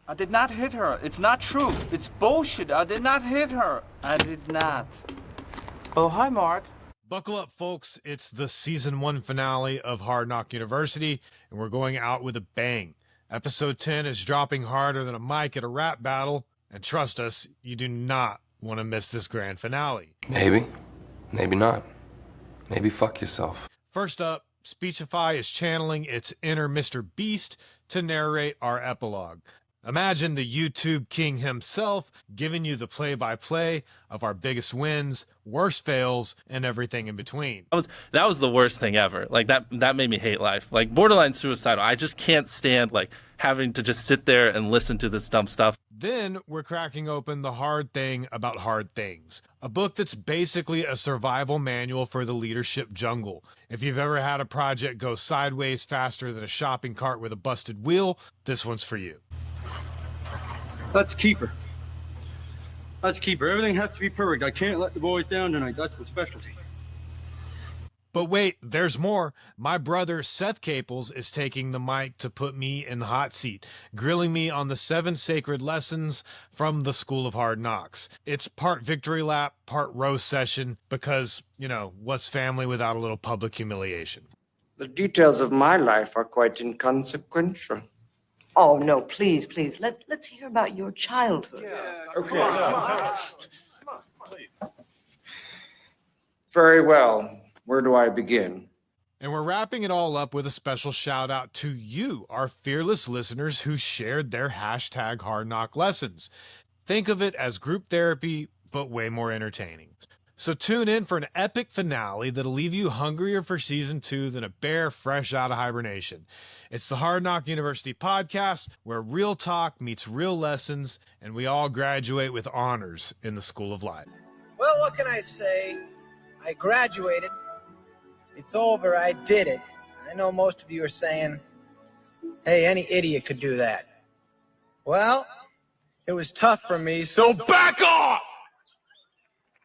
I did not hit her. It's not true. It's bullshit. I did not hit her. I did not. Oh, hi, Mark. Buckle up, folks. It's the season 1 finale of Hard Knock University, and we're going out with a bang. Episode 10 is dropping harder than a mic at a rap battle, and trust us, you do not want to miss this grand finale. Maybe. Maybe not. Maybe fuck yourself. First up, Speechify is channeling its inner Mr. Beast to narrate our epilogue. Imagine the YouTube king himself giving you the play-by-play of our biggest wins, worst fails, and everything in between. That was the worst thing ever. Like that made me hate life. Like borderline suicidal. I just can't stand like having to just sit there and listen to this dumb stuff. Then we're cracking open The Hard Thing About Hard Things, a book that's basically a survival manual for the leadership jungle. If you've ever had a project go sideways faster than a shopping cart with a busted wheel, this one's for you. Let's keep her. Let's keep her. Everything has to be perfect. I can't let the boys down tonight. That's my specialty. But wait, there's more. My brother Seth Caples is taking the mic to put me in the hot seat, grilling me on the 7 sacred lessons from the School of Hard Knocks. It's part victory lap, part roast session, because, what's family without a little public humiliation? The details of my life are quite inconsequential. Oh, no, please. Let's hear about your childhood. Okay. Come on. Very well. Where do I begin? And we're wrapping it all up with a special shout out to you, our fearless listeners who shared their hashtag Hard Knock lessons. Think of it as group therapy, but way more entertaining. So tune in for an epic finale that'll leave you hungrier for season 2 than a bear fresh out of hibernation. It's the Hard Knock University podcast, where real talk meets real lessons, and we all graduate with honors in the School of Life. Well, what can I say? I graduated. It's over. I did it. I know most of you are saying, hey, any idiot could do that. Well, it was tough for me, so back off!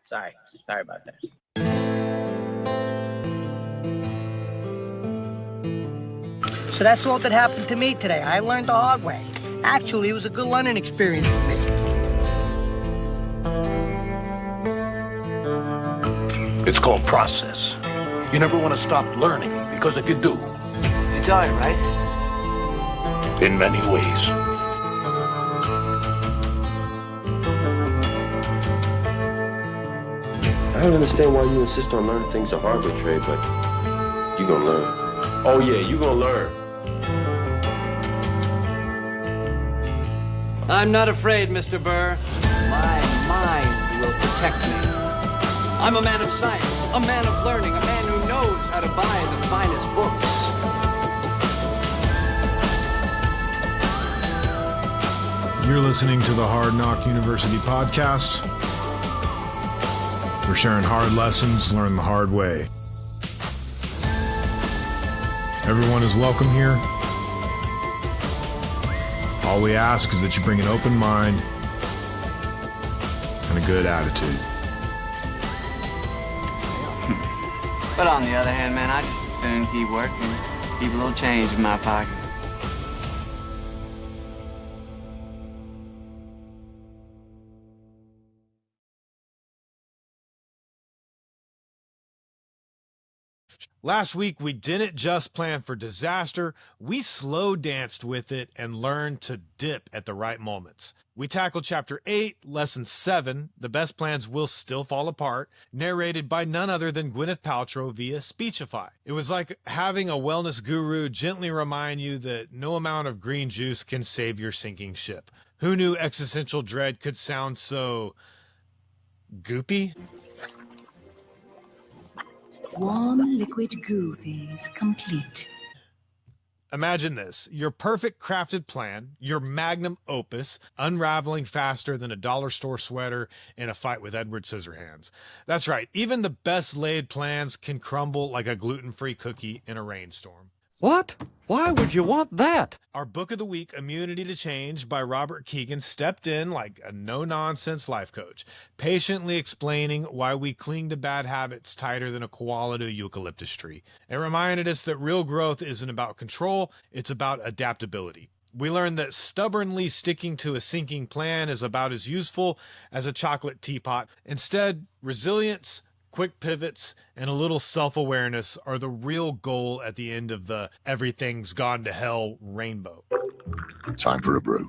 Sorry about that. So that's all that happened to me today. I learned the hard way. Actually, it was a good learning experience for me. It's called process. You never want to stop learning, because if you do... You die, right? In many ways. I don't understand why you insist on learning things the hard way, Trey, but you gonna learn. Oh yeah, you gonna learn. I'm not afraid, Mr. Burr. My mind will protect me. I'm a man of science, a man of learning, a man who knows how to buy the finest books. You're listening to the Hard Knock University podcast. We're sharing hard lessons learned the hard way. Everyone is welcome here. All we ask is that you bring an open mind and a good attitude. But on the other hand, man, I just as soon keep working, keep a little change in my pocket. Last week, we didn't just plan for disaster, we slow danced with it and learned to dip at the right moments. We tackled Chapter 8, Lesson 7, The Best Plans Will Still Fall Apart, narrated by none other than Gwyneth Paltrow via Speechify. It was like having a wellness guru gently remind you that no amount of green juice can save your sinking ship. Who knew existential dread could sound so... goopy? Warm liquid goo phase complete. Imagine this, your perfect crafted plan, your magnum opus, unraveling faster than a dollar store sweater in a fight with Edward Scissorhands. That's right, even the best laid plans can crumble like a gluten-free cookie in a rainstorm. What? Why would you want that? Our book of the week, Immunity to Change by Robert Keegan, stepped in like a no-nonsense life coach, patiently explaining why we cling to bad habits tighter than a koala to a eucalyptus tree. It reminded us that real growth isn't about control, it's about adaptability. We learned that stubbornly sticking to a sinking plan is about as useful as a chocolate teapot. Instead, resilience, quick pivots, and a little self-awareness are the real goal at the end of the everything's gone to hell rainbow. Time for a brew.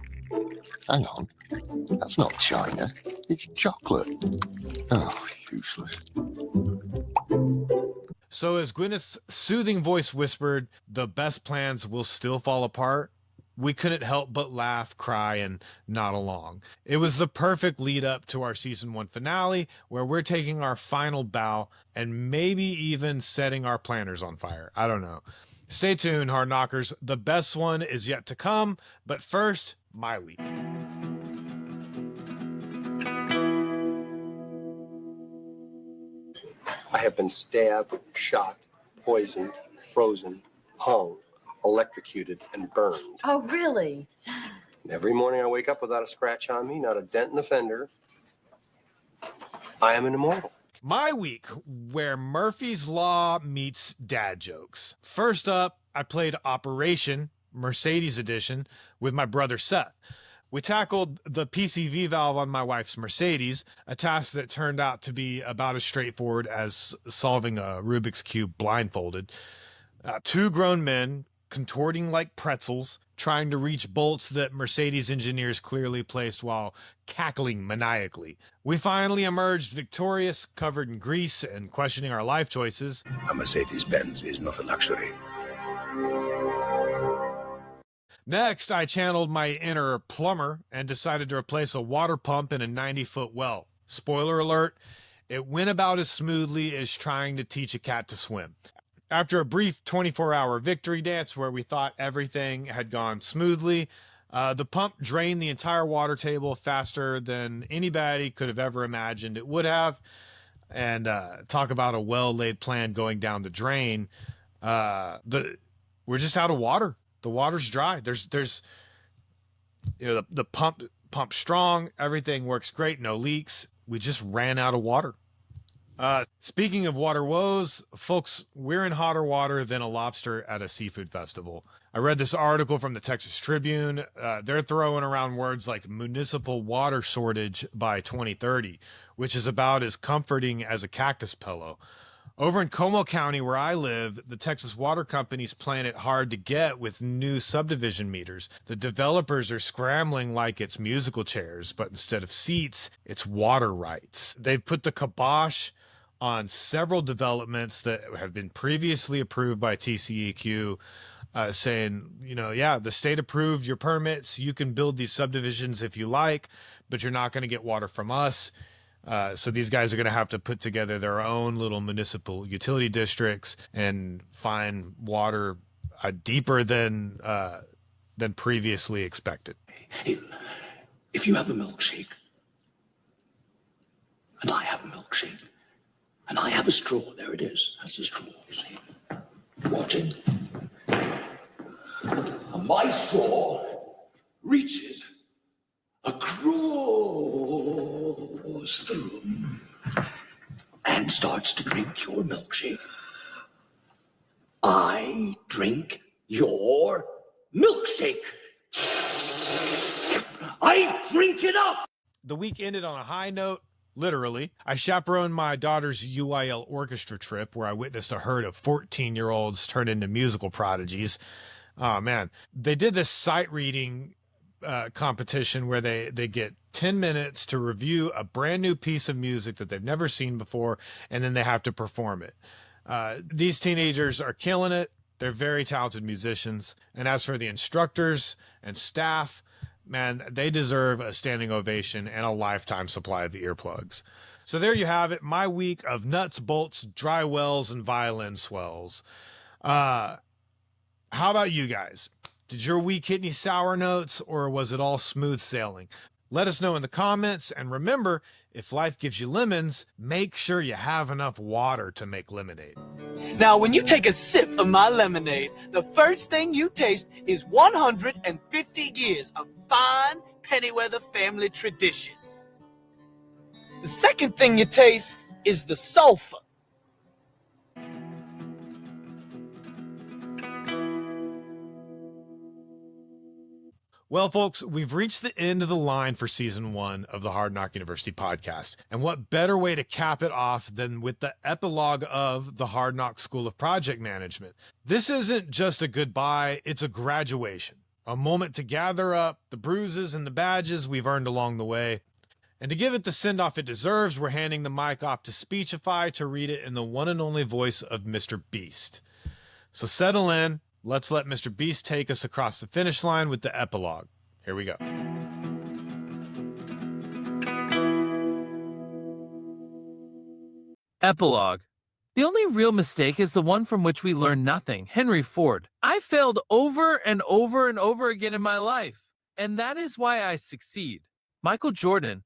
Hang on. That's not China. It's chocolate. Oh, useless. So as Gwyneth's soothing voice whispered, the best plans will still fall apart, we couldn't help but laugh, cry, and nod along. It was the perfect lead up to our season 1 finale, where we're taking our final bow and maybe even setting our planners on fire. I don't know. Stay tuned, Hard Knockers. The best one is yet to come, but first, my week. I have been stabbed, shot, poisoned, frozen, hung, electrocuted, and burned. Oh, really? And every morning I wake up without a scratch on me, not a dent in the fender. I am an immortal. My week, where Murphy's Law meets dad jokes. First up, I played Operation, Mercedes Edition, with my brother Seth. We tackled the PCV valve on my wife's Mercedes, a task that turned out to be about as straightforward as solving a Rubik's Cube blindfolded. Two grown men contorting like pretzels, trying to reach bolts that Mercedes engineers clearly placed while cackling maniacally. We finally emerged victorious, covered in grease and questioning our life choices. A Mercedes-Benz is not a luxury. Next, I channeled my inner plumber and decided to replace a water pump in a 90-foot well. Spoiler alert, it went about as smoothly as trying to teach a cat to swim. After a brief 24-hour victory dance where we thought everything had gone smoothly, the pump drained the entire water table faster than anybody could have ever imagined it would have. And talk about a well-laid plan going down the drain. We're just out of water. The water's dry. There's the pump strong. Everything works great. No leaks. We just ran out of water. Speaking of water woes, folks, we're in hotter water than a lobster at a seafood festival. I read this article from the Texas Tribune. They're throwing around words like municipal water shortage by 2030, which is about as comforting as a cactus pillow. Over in Como County, where I live, the Texas water company's playing it hard to get with new subdivision meters. The developers are scrambling like it's musical chairs, but instead of seats, it's water rights. They've put the kibosh on several developments that have been previously approved by TCEQ, saying, the state approved your permits. You can build these subdivisions if you like, but you're not going to get water from us. So these guys are going to have to put together their own little municipal utility districts and find water deeper than previously expected. If you have a milkshake, and I have a milkshake, and I have a straw, there it is. That's a straw, you see. Watching. And my straw reaches across the room and starts to drink your milkshake. I drink your milkshake. I drink it up. The week ended on a high note, literally. I chaperoned my daughter's UIL orchestra trip where I witnessed a herd of 14-year-olds turn into musical prodigies. Oh, man. They did this sight reading competition where they get 10 minutes to review a brand new piece of music that they've never seen before, and then they have to perform it. These teenagers are killing it. They're very talented musicians. And as for the instructors and staff, man, they deserve a standing ovation and a lifetime supply of earplugs. So there you have it, my week of nuts, bolts, dry wells, and violin swells. How about you guys? Did your week hit any sour notes, or was it all smooth sailing? Let us know in the comments, and remember, if life gives you lemons, make sure you have enough water to make lemonade. Now, when you take a sip of my lemonade, the first thing you taste is 150 years of fine Pennyweather family tradition. The second thing you taste is the sulfur. Well, folks, we've reached the end of the line for season 1 of the Hard Knock University podcast. And what better way to cap it off than with the epilogue of the Hard Knock School of Project Management? This isn't just a goodbye, it's a graduation. A moment to gather up the bruises and the badges we've earned along the way. And to give it the send-off it deserves, we're handing the mic off to Speechify to read it in the one and only voice of Mr. Beast. So settle in. Let's let Mr. Beast take us across the finish line with the epilogue. Here we go. Epilogue. The only real mistake is the one from which we learn nothing. Henry Ford. I failed over and over and over again in my life, and that is why I succeed. Michael Jordan.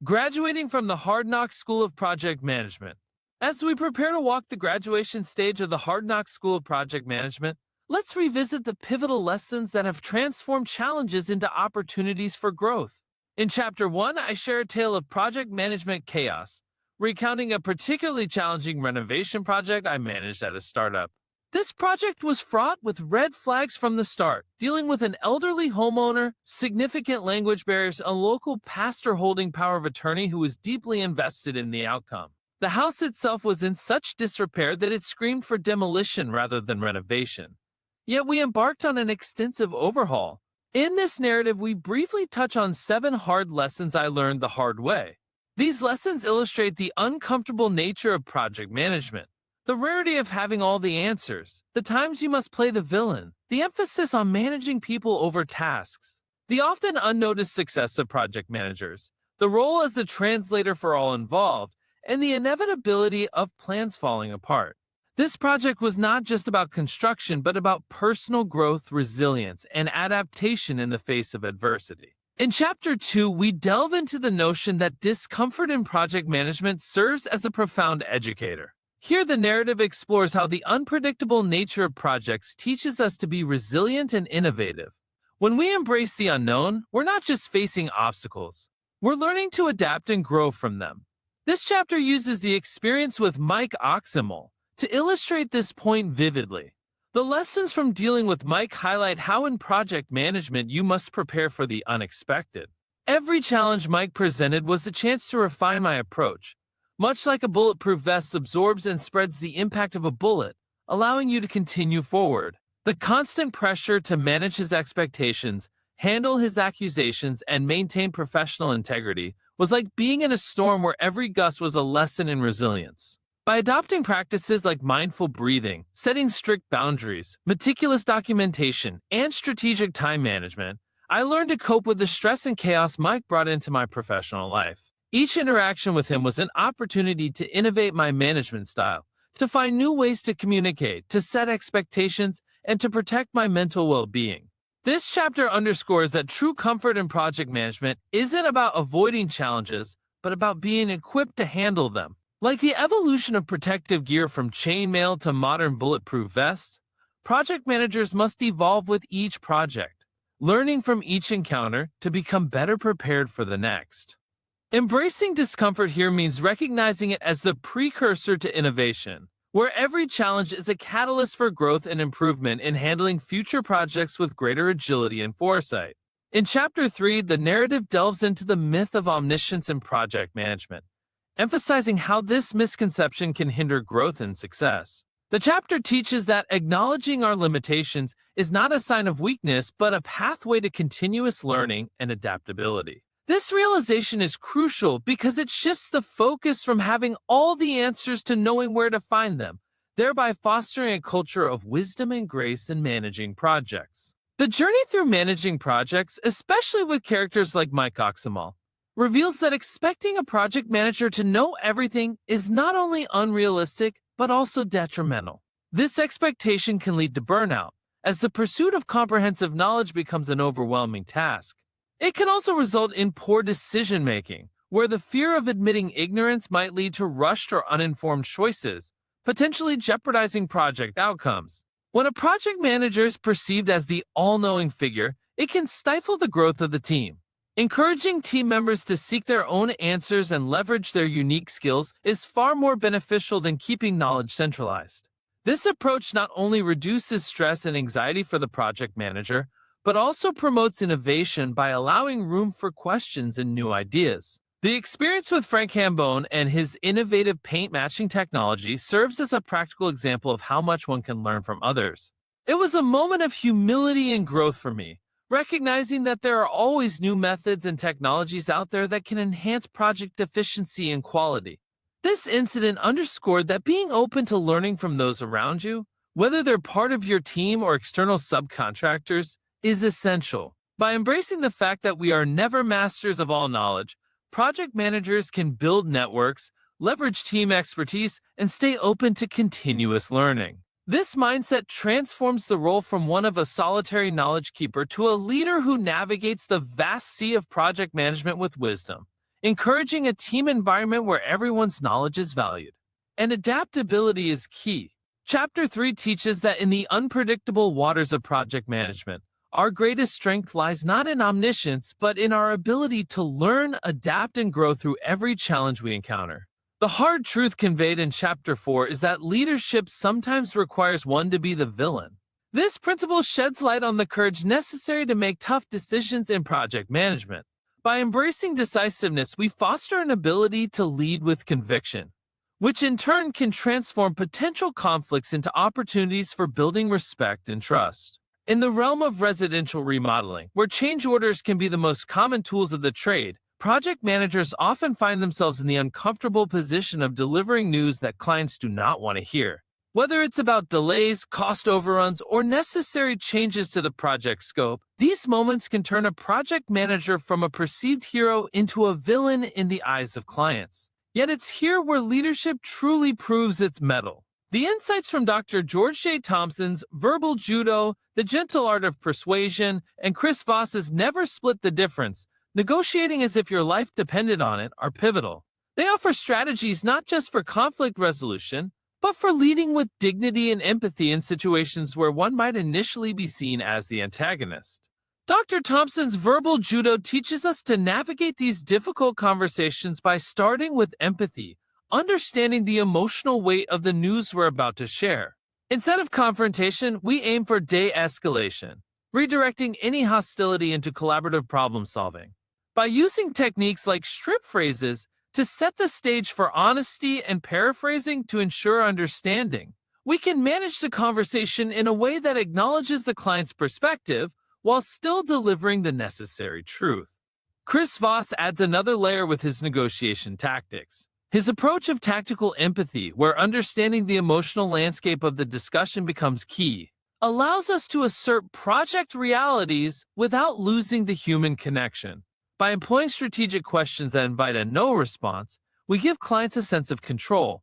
Graduating from the Hard Knock School of Project Management. As we prepare to walk the graduation stage of the Hard Knock School of Project Management, let's revisit the pivotal lessons that have transformed challenges into opportunities for growth. In Chapter 1, I share a tale of project management chaos, recounting a particularly challenging renovation project I managed at a startup. This project was fraught with red flags from the start, dealing with an elderly homeowner, significant language barriers, a local pastor holding power of attorney who was deeply invested in the outcome. The house itself was in such disrepair that it screamed for demolition rather than renovation. Yet we embarked on an extensive overhaul. In this narrative, we briefly touch on 7 hard lessons I learned the hard way. These lessons illustrate the uncomfortable nature of project management, the rarity of having all the answers, the times you must play the villain, the emphasis on managing people over tasks, the often unnoticed success of project managers, the role as a translator for all involved, and the inevitability of plans falling apart. This project was not just about construction, but about personal growth, resilience, and adaptation in the face of adversity. In Chapter 2, we delve into the notion that discomfort in project management serves as a profound educator. Here, the narrative explores how the unpredictable nature of projects teaches us to be resilient and innovative. When we embrace the unknown, we're not just facing obstacles. We're learning to adapt and grow from them. This chapter uses the experience with Mike Oximel to illustrate this point vividly. The lessons from dealing with Mike highlight how in project management you must prepare for the unexpected. Every challenge Mike presented was a chance to refine my approach. Much like a bulletproof vest absorbs and spreads the impact of a bullet, allowing you to continue forward. The constant pressure to manage his expectations, handle his accusations, and maintain professional integrity was like being in a storm where every gust was a lesson in resilience. By adopting practices like mindful breathing, setting strict boundaries, meticulous documentation, and strategic time management, I learned to cope with the stress and chaos Mike brought into my professional life. Each interaction with him was an opportunity to innovate my management style, to find new ways to communicate, to set expectations, and to protect my mental well-being. This chapter underscores that true comfort in project management isn't about avoiding challenges, but about being equipped to handle them. Like the evolution of protective gear from chainmail to modern bulletproof vests, project managers must evolve with each project, learning from each encounter to become better prepared for the next. Embracing discomfort here means recognizing it as the precursor to innovation, where every challenge is a catalyst for growth and improvement in handling future projects with greater agility and foresight. In Chapter 3, the narrative delves into the myth of omniscience in project management, emphasizing how this misconception can hinder growth and success. The chapter teaches that acknowledging our limitations is not a sign of weakness, but a pathway to continuous learning and adaptability. This realization is crucial because it shifts the focus from having all the answers to knowing where to find them, thereby fostering a culture of wisdom and grace in managing projects. The journey through managing projects, especially with characters like Mike Oximel, reveals that expecting a project manager to know everything is not only unrealistic, but also detrimental. This expectation can lead to burnout, as the pursuit of comprehensive knowledge becomes an overwhelming task. It can also result in poor decision-making, where the fear of admitting ignorance might lead to rushed or uninformed choices, potentially jeopardizing project outcomes. When a project manager is perceived as the all-knowing figure, it can stifle the growth of the team. Encouraging team members to seek their own answers and leverage their unique skills is far more beneficial than keeping knowledge centralized. This approach not only reduces stress and anxiety for the project manager, but also promotes innovation by allowing room for questions and new ideas. The experience with Frank Hambone and his innovative paint matching technology serves as a practical example of how much one can learn from others. It was a moment of humility and growth for me, recognizing that there are always new methods and technologies out there that can enhance project efficiency and quality. This incident underscored that being open to learning from those around you, whether they're part of your team or external subcontractors, is essential. By embracing the fact that we are never masters of all knowledge, project managers can build networks, leverage team expertise, and stay open to continuous learning. This mindset transforms the role from one of a solitary knowledge keeper to a leader who navigates the vast sea of project management with wisdom, encouraging a team environment where everyone's knowledge is valued. And adaptability is key. Chapter 3 teaches that in the unpredictable waters of project management, our greatest strength lies not in omniscience, but in our ability to learn, adapt, and grow through every challenge we encounter. The hard truth conveyed in Chapter 4 is that leadership sometimes requires one to be the villain. This principle sheds light on the courage necessary to make tough decisions in project management. By embracing decisiveness, we foster an ability to lead with conviction, which in turn can transform potential conflicts into opportunities for building respect and trust. In the realm of residential remodeling, where change orders can be the most common tools of the trade, project managers often find themselves in the uncomfortable position of delivering news that clients do not want to hear. Whether it's about delays, cost overruns, or necessary changes to the project scope, these moments can turn a project manager from a perceived hero into a villain in the eyes of clients. Yet it's here where leadership truly proves its mettle. The insights from Dr. George J. Thompson's Verbal Judo, The Gentle Art of Persuasion, and Chris Voss's Never Split the Difference, Negotiating as if your life depended on it, are pivotal. They offer strategies not just for conflict resolution, but for leading with dignity and empathy in situations where one might initially be seen as the antagonist. Dr. Thompson's Verbal Judo teaches us to navigate these difficult conversations by starting with empathy, understanding the emotional weight of the news we're about to share. Instead of confrontation, we aim for de-escalation, redirecting any hostility into collaborative problem solving. By using techniques like strip phrases to set the stage for honesty and paraphrasing to ensure understanding, we can manage the conversation in a way that acknowledges the client's perspective while still delivering the necessary truth. Chris Voss adds another layer with his negotiation tactics. His approach of tactical empathy, where understanding the emotional landscape of the discussion becomes key, allows us to assert project realities without losing the human connection. By employing strategic questions that invite a no response, we give clients a sense of control,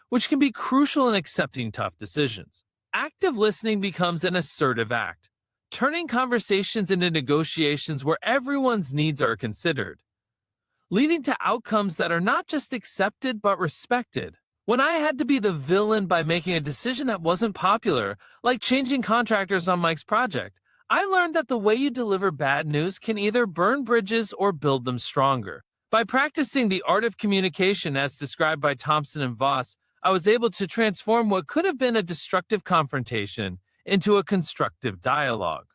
which can be crucial in accepting tough decisions. Active listening becomes an assertive act, turning conversations into negotiations where everyone's needs are considered, leading to outcomes that are not just accepted but respected. When I had to be the villain by making a decision that wasn't popular, like changing contractors on Mike's project, I learned that the way you deliver bad news can either burn bridges or build them stronger. By practicing the art of communication as described by Thompson and Voss, I was able to transform what could have been a destructive confrontation into a constructive dialogue.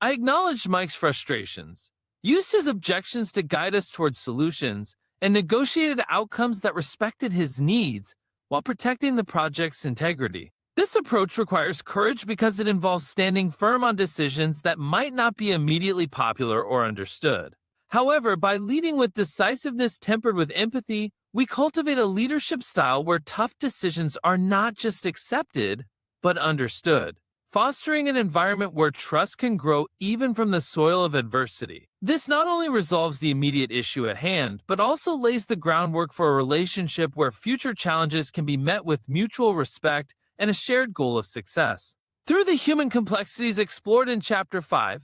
I acknowledged Mike's frustrations, used his objections to guide us towards solutions, and negotiated outcomes that respected his needs while protecting the project's integrity. This approach requires courage because it involves standing firm on decisions that might not be immediately popular or understood. However, by leading with decisiveness tempered with empathy, we cultivate a leadership style where tough decisions are not just accepted, but understood, fostering an environment where trust can grow even from the soil of adversity. This not only resolves the immediate issue at hand, but also lays the groundwork for a relationship where future challenges can be met with mutual respect and a shared goal of success. Through the human complexities explored in Chapter 5,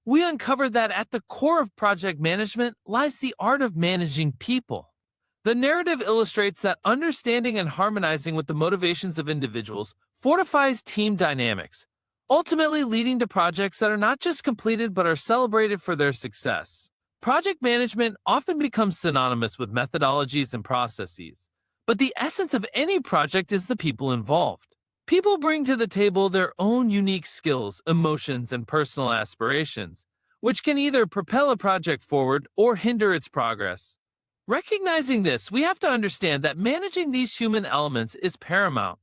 we uncover that at the core of project management lies the art of managing people. The narrative illustrates that understanding and harmonizing with the motivations of individuals fortifies team dynamics, ultimately leading to projects that are not just completed but are celebrated for their success. Project management often becomes synonymous with methodologies and processes, but the essence of any project is the people involved. People bring to the table their own unique skills, emotions, and personal aspirations, which can either propel a project forward or hinder its progress. Recognizing this, we have to understand that managing these human elements is paramount.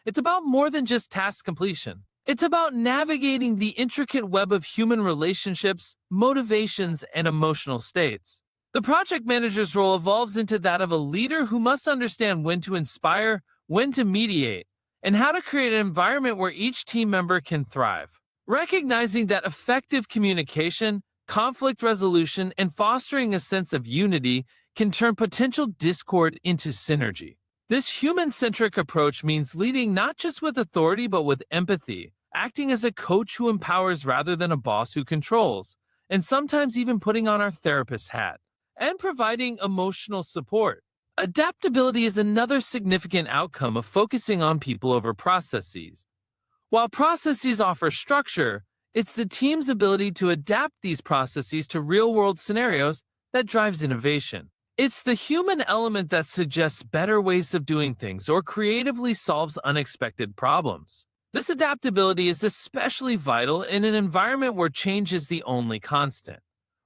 It's about more than just task completion. It's about navigating the intricate web of human relationships, motivations, and emotional states. The project manager's role evolves into that of a leader who must understand when to inspire, when to mediate, and how to create an environment where each team member can thrive. Recognizing that effective communication, conflict resolution, and fostering a sense of unity can turn potential discord into synergy. This human-centric approach means leading not just with authority but with empathy, acting as a coach who empowers rather than a boss who controls, and sometimes even putting on our therapist hat, and providing emotional support. Adaptability is another significant outcome of focusing on people over processes. While processes offer structure, it's the team's ability to adapt these processes to real-world scenarios that drives innovation. It's the human element that suggests better ways of doing things or creatively solves unexpected problems. This adaptability is especially vital in an environment where change is the only constant,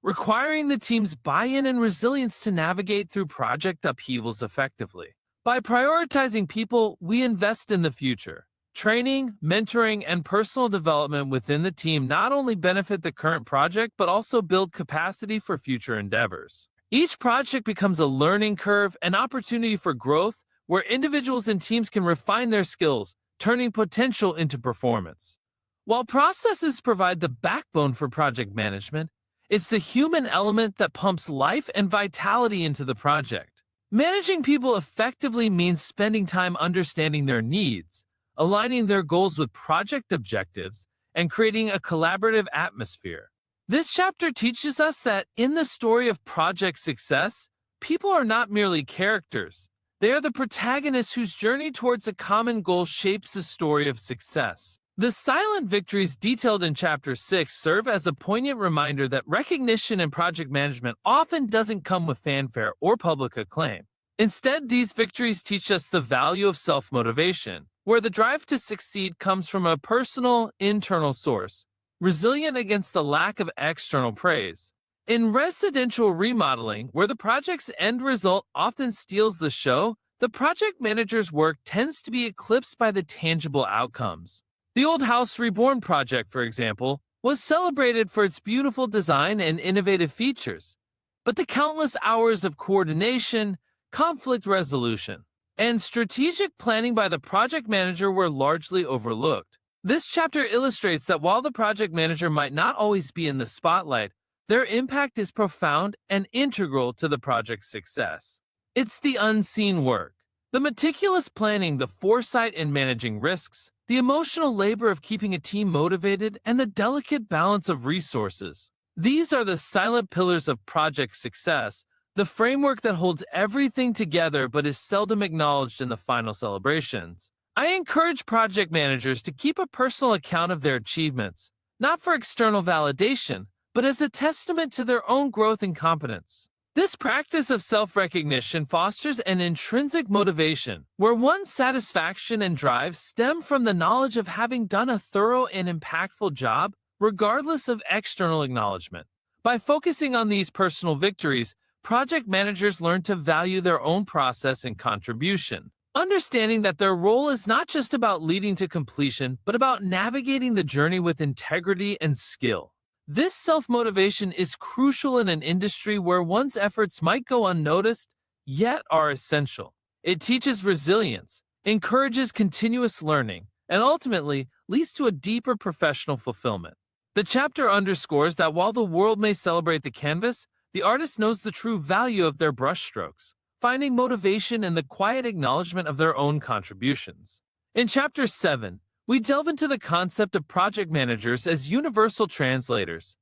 requiring the team's buy-in and resilience to navigate through project upheavals effectively. By prioritizing people, we invest in the future. Training, mentoring, and personal development within the team not only benefit the current project, but also build capacity for future endeavors. Each project becomes a learning curve, an opportunity for growth, where individuals and teams can refine their skills, turning potential into performance. While processes provide the backbone for project management, it's the human element that pumps life and vitality into the project. Managing people effectively means spending time understanding their needs, aligning their goals with project objectives, and creating a collaborative atmosphere. This chapter teaches us that in the story of project success, people are not merely characters. They are the protagonists whose journey towards a common goal shapes the story of success. The silent victories detailed in Chapter 6 serve as a poignant reminder that recognition in project management often doesn't come with fanfare or public acclaim. Instead, these victories teach us the value of self-motivation, where the drive to succeed comes from a personal, internal source, resilient against the lack of external praise. In residential remodeling, where the project's end result often steals the show, the project manager's work tends to be eclipsed by the tangible outcomes. The Old House Reborn project, for example, was celebrated for its beautiful design and innovative features, but the countless hours of coordination, conflict resolution, and strategic planning by the project manager were largely overlooked. This chapter illustrates that while the project manager might not always be in the spotlight, their impact is profound and integral to the project's success. It's the unseen work, the meticulous planning, the foresight in managing risks, the emotional labor of keeping a team motivated, and the delicate balance of resources. These are the silent pillars of project success, the framework that holds everything together but is seldom acknowledged in the final celebrations. I encourage project managers to keep a personal account of their achievements, not for external validation, but as a testament to their own growth and competence. This practice of self-recognition fosters an intrinsic motivation, where one's satisfaction and drive stem from the knowledge of having done a thorough and impactful job, regardless of external acknowledgement. By focusing on these personal victories, project managers learn to value their own process and contribution, understanding that their role is not just about leading to completion, but about navigating the journey with integrity and skill. This self-motivation is crucial in an industry where one's efforts might go unnoticed, yet are essential. It teaches resilience, encourages continuous learning, and ultimately leads to a deeper professional fulfillment. The chapter underscores that while the world may celebrate the canvas, the artist knows the true value of their brushstrokes, finding motivation in the quiet acknowledgement of their own contributions. In Chapter 7, we delve into the concept of project managers as universal translators,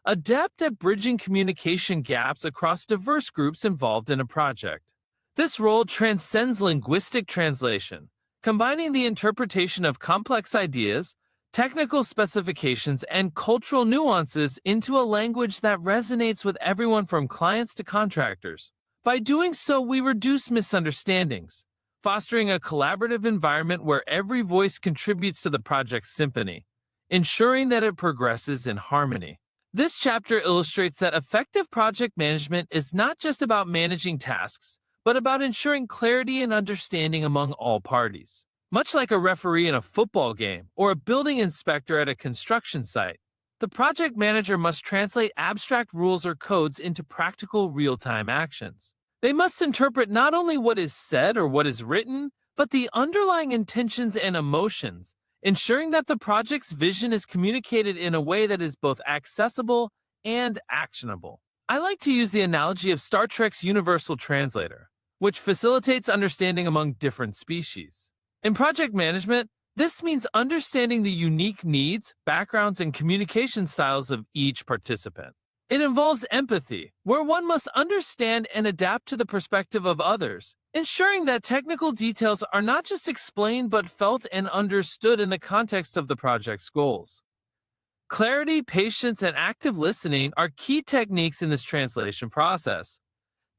adept at bridging communication gaps across diverse groups involved in a project. This role transcends linguistic translation, combining the interpretation of complex ideas, technical specifications, and cultural nuances into a language that resonates with everyone from clients to contractors. By doing so, we reduce misunderstandings, fostering a collaborative environment where every voice contributes to the project's symphony, ensuring that it progresses in harmony. This chapter illustrates that effective project management is not just about managing tasks, but about ensuring clarity and understanding among all parties. Much like a referee in a football game or a building inspector at a construction site, the project manager must translate abstract rules or codes into practical real-time actions. They must interpret not only what is said or what is written, but the underlying intentions and emotions, ensuring that the project's vision is communicated in a way that is both accessible and actionable. I like to use the analogy of Star Trek's Universal Translator, which facilitates understanding among different species. In project management, this means understanding the unique needs, backgrounds, and communication styles of each participant. It involves empathy, where one must understand and adapt to the perspective of others, ensuring that technical details are not just explained but felt and understood in the context of the project's goals. Clarity, patience, and active listening are key techniques in this translation process.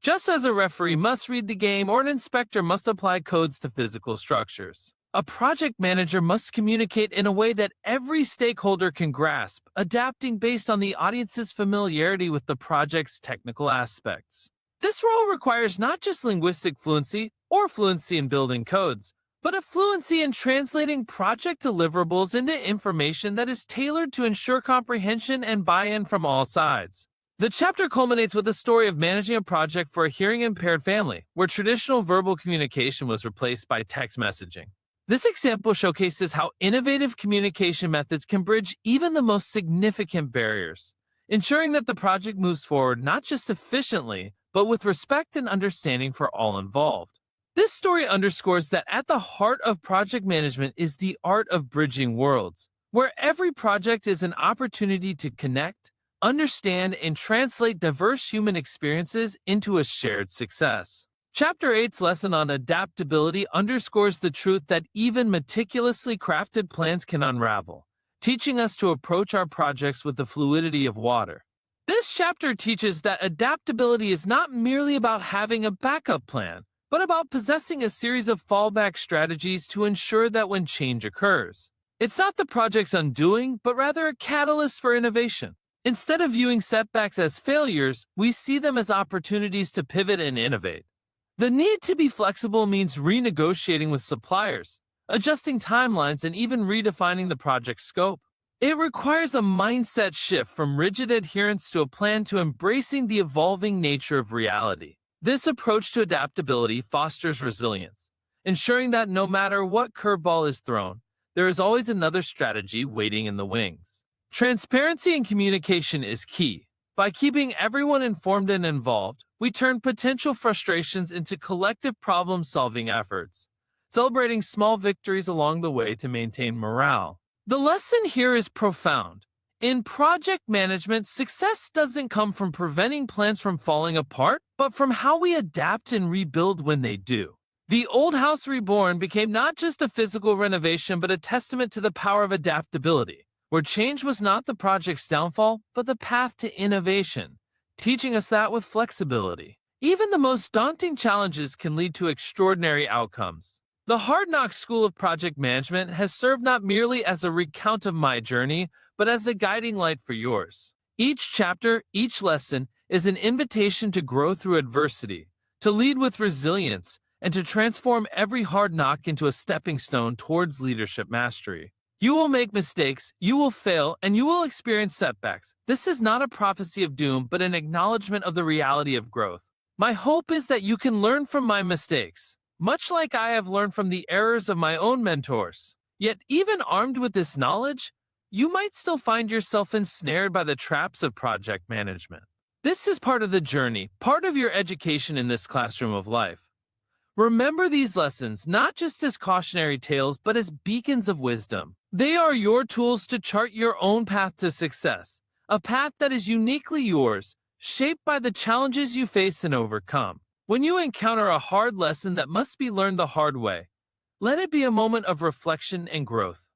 Just as a referee must read the game or an inspector must apply codes to physical structures, a project manager must communicate in a way that every stakeholder can grasp, adapting based on the audience's familiarity with the project's technical aspects. This role requires not just linguistic fluency or fluency in building codes, but a fluency in translating project deliverables into information that is tailored to ensure comprehension and buy-in from all sides. The chapter culminates with a story of managing a project for a hearing-impaired family, where traditional verbal communication was replaced by text messaging. This example showcases how innovative communication methods can bridge even the most significant barriers, ensuring that the project moves forward not just efficiently, but with respect and understanding for all involved. This story underscores that at the heart of project management is the art of bridging worlds, where every project is an opportunity to connect, understand, and translate diverse human experiences into a shared success. Chapter 8's lesson on adaptability underscores the truth that even meticulously crafted plans can unravel, teaching us to approach our projects with the fluidity of water. This chapter teaches that adaptability is not merely about having a backup plan, but about possessing a series of fallback strategies to ensure that when change occurs, it's not the project's undoing, but rather a catalyst for innovation. Instead of viewing setbacks as failures, we see them as opportunities to pivot and innovate. The need to be flexible means renegotiating with suppliers, adjusting timelines, and even redefining the project's scope. It requires a mindset shift from rigid adherence to a plan to embracing the evolving nature of reality. This approach to adaptability fosters resilience, ensuring that no matter what curveball is thrown, there is always another strategy waiting in the wings. Transparency and communication is key. By keeping everyone informed and involved, we turn potential frustrations into collective problem-solving efforts, celebrating small victories along the way to maintain morale. The lesson here is profound. In project management, success doesn't come from preventing plans from falling apart, but from how we adapt and rebuild when they do. The Old House Reborn became not just a physical renovation, but a testament to the power of adaptability, where change was not the project's downfall, but the path to innovation, teaching us that with flexibility, even the most daunting challenges can lead to extraordinary outcomes. The Hard Knocks School of Project Management has served not merely as a recount of my journey, but as a guiding light for yours. Each chapter, each lesson, is an invitation to grow through adversity, to lead with resilience, and to transform every hard knock into a stepping stone towards leadership mastery. You will make mistakes, you will fail, and you will experience setbacks. This is not a prophecy of doom, but an acknowledgement of the reality of growth. My hope is that you can learn from my mistakes, much like I have learned from the errors of my own mentors. Yet, even armed with this knowledge, you might still find yourself ensnared by the traps of project management. This is part of the journey, part of your education in this classroom of life. Remember these lessons not just as cautionary tales, but as beacons of wisdom. They are your tools to chart your own path to success, a path that is uniquely yours, shaped by the challenges you face and overcome. When you encounter a hard lesson that must be learned the hard way, let it be a moment of reflection and growth.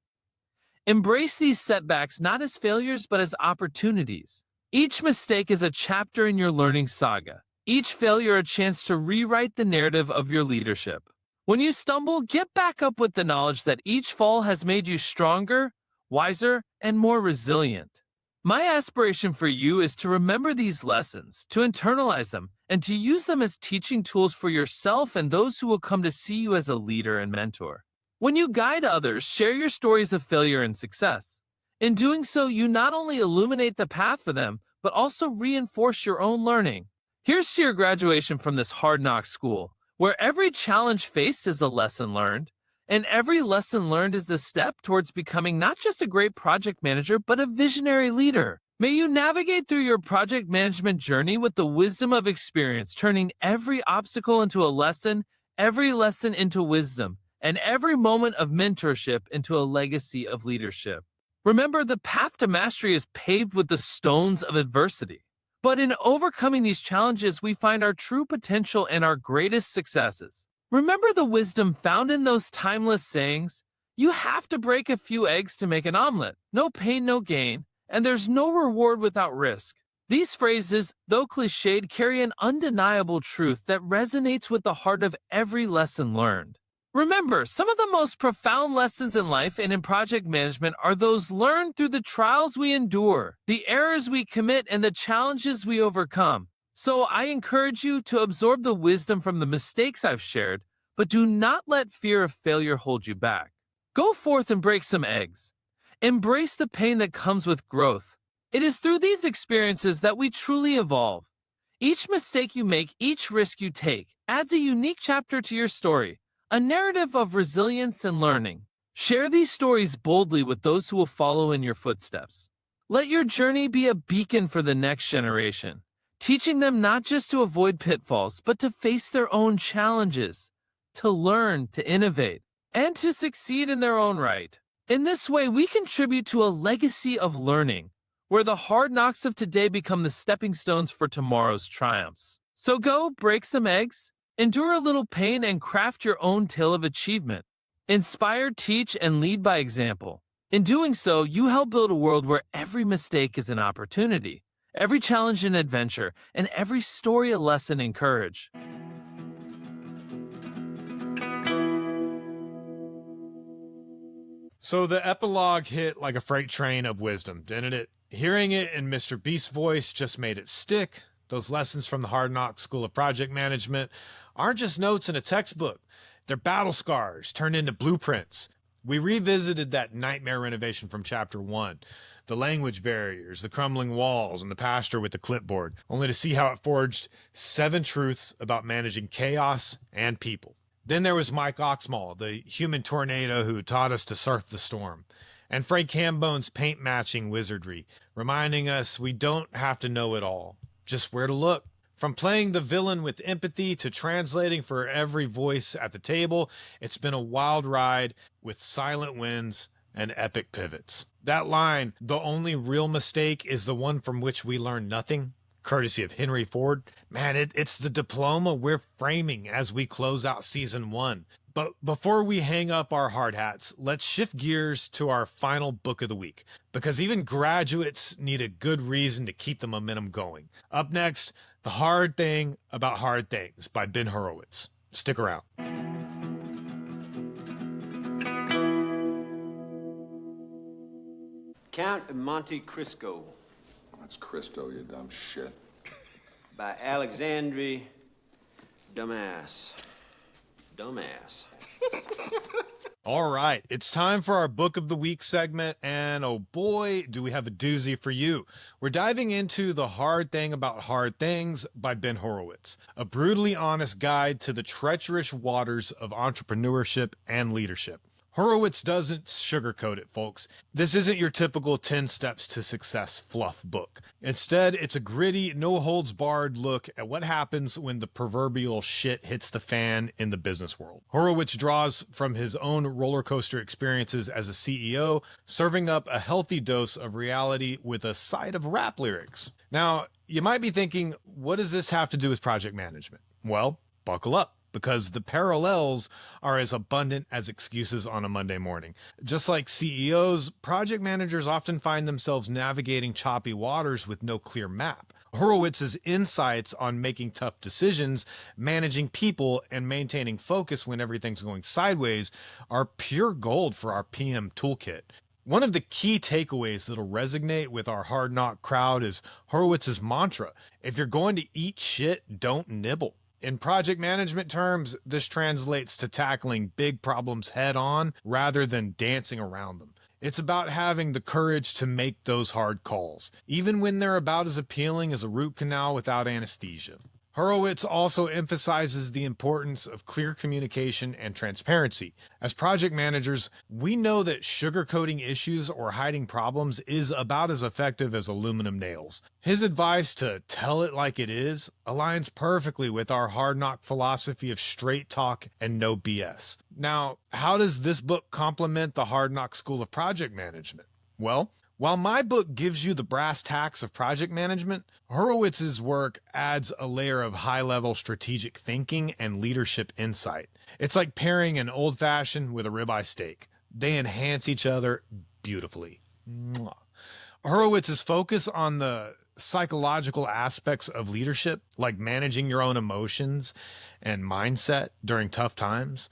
Embrace these setbacks not as failures, but as opportunities. Each mistake is a chapter in your learning saga. Each failure a chance to rewrite the narrative of your leadership. When you stumble, get back up with the knowledge that each fall has made you stronger, wiser, and more resilient. My aspiration for you is to remember these lessons, to internalize them, and to use them as teaching tools for yourself and those who will come to see you as a leader and mentor. When you guide others, share your stories of failure and success. In doing so, you not only illuminate the path for them, but also reinforce your own learning. Here's to your graduation from this hard-knock school, where every challenge faced is a lesson learned, and every lesson learned is a step towards becoming not just a great project manager, but a visionary leader. May you navigate through your project management journey with the wisdom of experience, turning every obstacle into a lesson, every lesson into wisdom, and every moment of mentorship into a legacy of leadership. Remember, the path to mastery is paved with the stones of adversity. But in overcoming these challenges, we find our true potential and our greatest successes. Remember the wisdom found in those timeless sayings? You have to break a few eggs to make an omelet. No pain, no gain, and there's no reward without risk. These phrases, though cliched, carry an undeniable truth that resonates with the heart of every lesson learned. Remember, some of the most profound lessons in life and in project management are those learned through the trials we endure, the errors we commit, and the challenges we overcome. So I encourage you to absorb the wisdom from the mistakes I've shared, but do not let fear of failure hold you back. Go forth and break some eggs. Embrace the pain that comes with growth. It is through these experiences that we truly evolve. Each mistake you make, each risk you take, adds a unique chapter to your story, a narrative of resilience and learning. Share these stories boldly with those who will follow in your footsteps. Let your journey be a beacon for the next generation, teaching them not just to avoid pitfalls, but to face their own challenges, to learn, to innovate, and to succeed in their own right. In this way, we contribute to a legacy of learning, where the hard knocks of today become the stepping stones for tomorrow's triumphs. So go, break some eggs, endure a little pain, and craft your own tale of achievement. Inspire, teach, and lead by example. In doing so, you help build a world where every mistake is an opportunity, every challenge an adventure, and every story a lesson in courage. So the epilogue hit like a freight train of wisdom, didn't it? Hearing it in Mr. Beast's voice just made it stick. Those lessons from the Hard Knock School of Project Management aren't just notes in a textbook. They're battle scars turned into blueprints. We revisited that nightmare renovation from Chapter 1. The language barriers, the crumbling walls, and the pastor with the clipboard, only to see how it forged 7 truths about managing chaos and people. Then there was Mike Oxmall, the human tornado who taught us to surf the storm, and Frank Cambone's paint-matching wizardry, reminding us we don't have to know it all, just where to look. From playing the villain with empathy to translating for every voice at the table, it's been a wild ride with silent wins and epic pivots. That line, the only real mistake is the one from which we learn nothing, courtesy of Henry Ford. Man, it's the diploma we're framing as we close out Season 1. But before we hang up our hard hats, let's shift gears to our final book of the week, because even graduates need a good reason to keep the momentum going. Up next, The Hard Thing About Hard Things by Ben Horowitz. Stick around. Count of Monte Cristo. That's Cristo, you dumb shit. By Alexandre Dumas. All right, it's time for our Book of the Week segment, and oh boy, do we have a doozy for you. We're diving into The Hard Thing About Hard Things by Ben Horowitz, a brutally honest guide to the treacherous waters of entrepreneurship and leadership. Horowitz doesn't sugarcoat it, folks. This isn't your typical 10 steps to success fluff book. Instead, it's a gritty, no-holds-barred look at what happens when the proverbial shit hits the fan in the business world. Horowitz draws from his own roller coaster experiences as a CEO, serving up a healthy dose of reality with a side of rap lyrics. Now, you might be thinking, what does this have to do with project management? Well, buckle up, because the parallels are as abundant as excuses on a Monday morning. Just like CEOs, project managers often find themselves navigating choppy waters with no clear map. Horowitz's insights on making tough decisions, managing people, and maintaining focus when everything's going sideways are pure gold for our PM toolkit. One of the key takeaways that'll resonate with our hard knock crowd is Horowitz's mantra: if you're going to eat shit, don't nibble. In project management terms, this translates to tackling big problems head on rather than dancing around them. It's about having the courage to make those hard calls, even when they're about as appealing as a root canal without anesthesia. Horowitz also emphasizes the importance of clear communication and transparency. As project managers, we know that sugarcoating issues or hiding problems is about as effective as aluminum nails. His advice to tell it like it is aligns perfectly with our hard knock philosophy of straight talk and no BS. Now, how does this book complement the Hard Knock School of Project Management? Well, while my book gives you the brass tacks of project management, Horowitz's work adds a layer of high-level strategic thinking and leadership insight. It's like pairing an old-fashioned with a ribeye steak. They enhance each other beautifully. Mwah. Horowitz's focus on the psychological aspects of leadership, like managing your own emotions and mindset during tough times,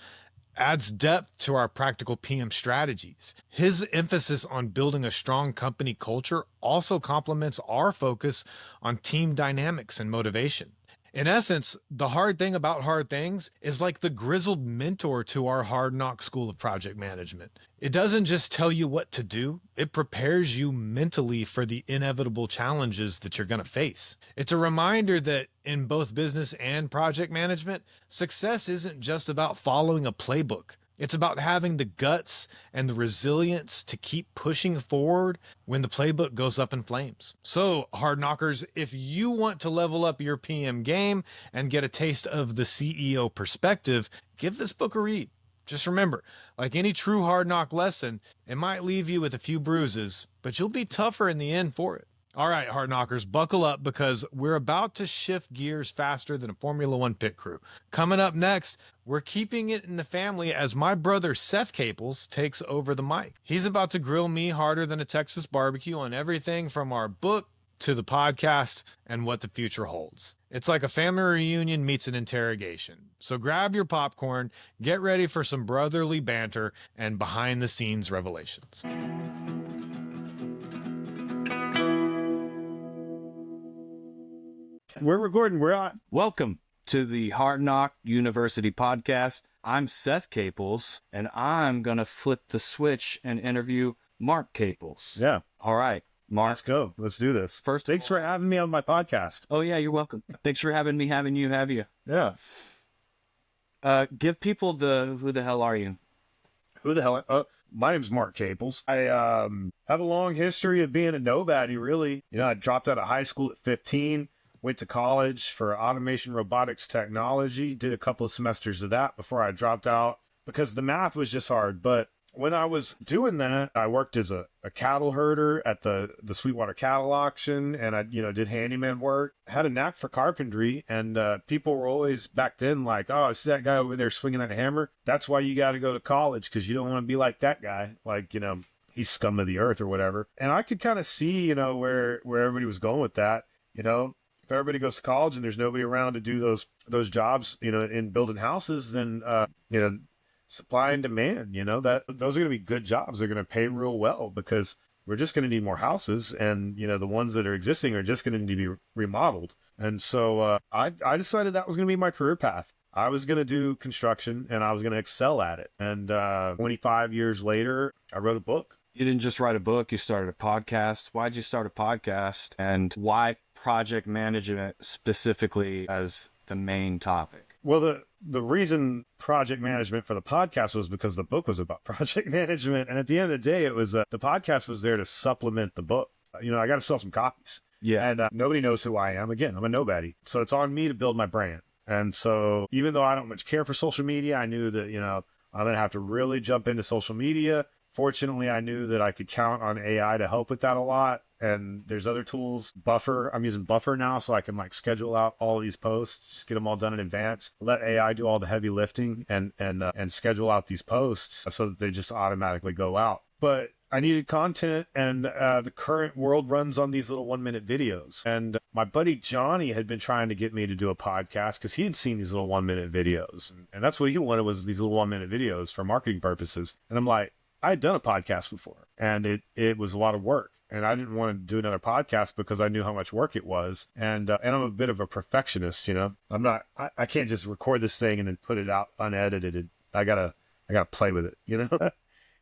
adds depth to our practical PM strategies. His emphasis on building a strong company culture also complements our focus on team dynamics and motivation. In essence, the hard thing about hard things is like the grizzled mentor to our hard knock school of project management. It doesn't just tell you what to do, it prepares you mentally for the inevitable challenges that you're going to face. It's a reminder that in both business and project management, success isn't just about following a playbook. It's about having the guts and the resilience to keep pushing forward when the playbook goes up in flames. So, hard knockers, if you want to level up your PM game and get a taste of the CEO perspective, give this book a read. Just remember, like any true hard knock lesson, it might leave you with a few bruises, but you'll be tougher in the end for it. All right, hard knockers, buckle up because we're about to shift gears faster than a Formula One pit crew. Coming up next, we're keeping it in the family as my brother Seth Caples takes over the mic. He's about to grill me harder than a Texas barbecue on everything from our book to the podcast and what the future holds. It's like a family reunion meets an interrogation. So grab your popcorn, get ready for some brotherly banter and behind-the-scenes revelations. We're recording. We're on. Welcome to the Hard Knock University podcast. I'm Seth Caples, and I'm going to flip the switch and interview Mark Caples. Yeah. All right, Mark. Let's go. Let's do this. Thanks for having me on my podcast. Oh, yeah, you're welcome. Thanks for having me, have you. Yeah. Give people who the hell are you? Who the hell? My name's Mark Caples. I have a long history of being a nobody, really. You know, I dropped out of high school at 15. Went to college for automation robotics technology, did a couple of semesters of that before I dropped out because the math was just hard. But when I was doing that, I worked as a cattle herder at the Sweetwater cattle auction, and I, did handyman work. Had a knack for carpentry, and people were always back then like, oh, it's that guy over there swinging that hammer. That's why you got to go to college, because you don't want to be like that guy. Like, he's scum of the earth or whatever. And I could kind of see, where everybody was going with that, If everybody goes to college and there's nobody around to do those jobs, in building houses, then, supply and demand, that those are going to be good jobs. They're going to pay real well because we're just going to need more houses. And, the ones that are existing are just going to need to be remodeled. And so I decided that was going to be my career path. I was going to do construction and I was going to excel at it. And 25 years later, I wrote a book. You didn't just write a book, you started a podcast. Why'd you start a podcast, and why project management specifically as the main topic? Well, the reason project management for the podcast was because the book was about project management. And at the end of the day, it was the podcast was there to supplement the book. I got to sell some copies. Yeah. And nobody knows who I am. Again, I'm a nobody. So it's on me to build my brand. And so even though I don't much care for social media, I knew that, I'm going to have to really jump into social media. Fortunately, I knew that I could count on AI to help with that a lot. And there's other tools, Buffer. I'm using Buffer now, so I can schedule out all of these posts, just get them all done in advance, let AI do all the heavy lifting and schedule out these posts so that they just automatically go out. But I needed content, and the current world runs on these little 1-minute videos. And my buddy Johnny had been trying to get me to do a podcast because he had seen these little 1-minute videos. And that's what he wanted, was these little 1-minute videos for marketing purposes. And I'm like, I had done a podcast before, and it was a lot of work. And I didn't want to do another podcast because I knew how much work it was. And I'm a bit of a perfectionist, you know. I can't just record this thing and then put it out unedited. I gotta play with it, you know.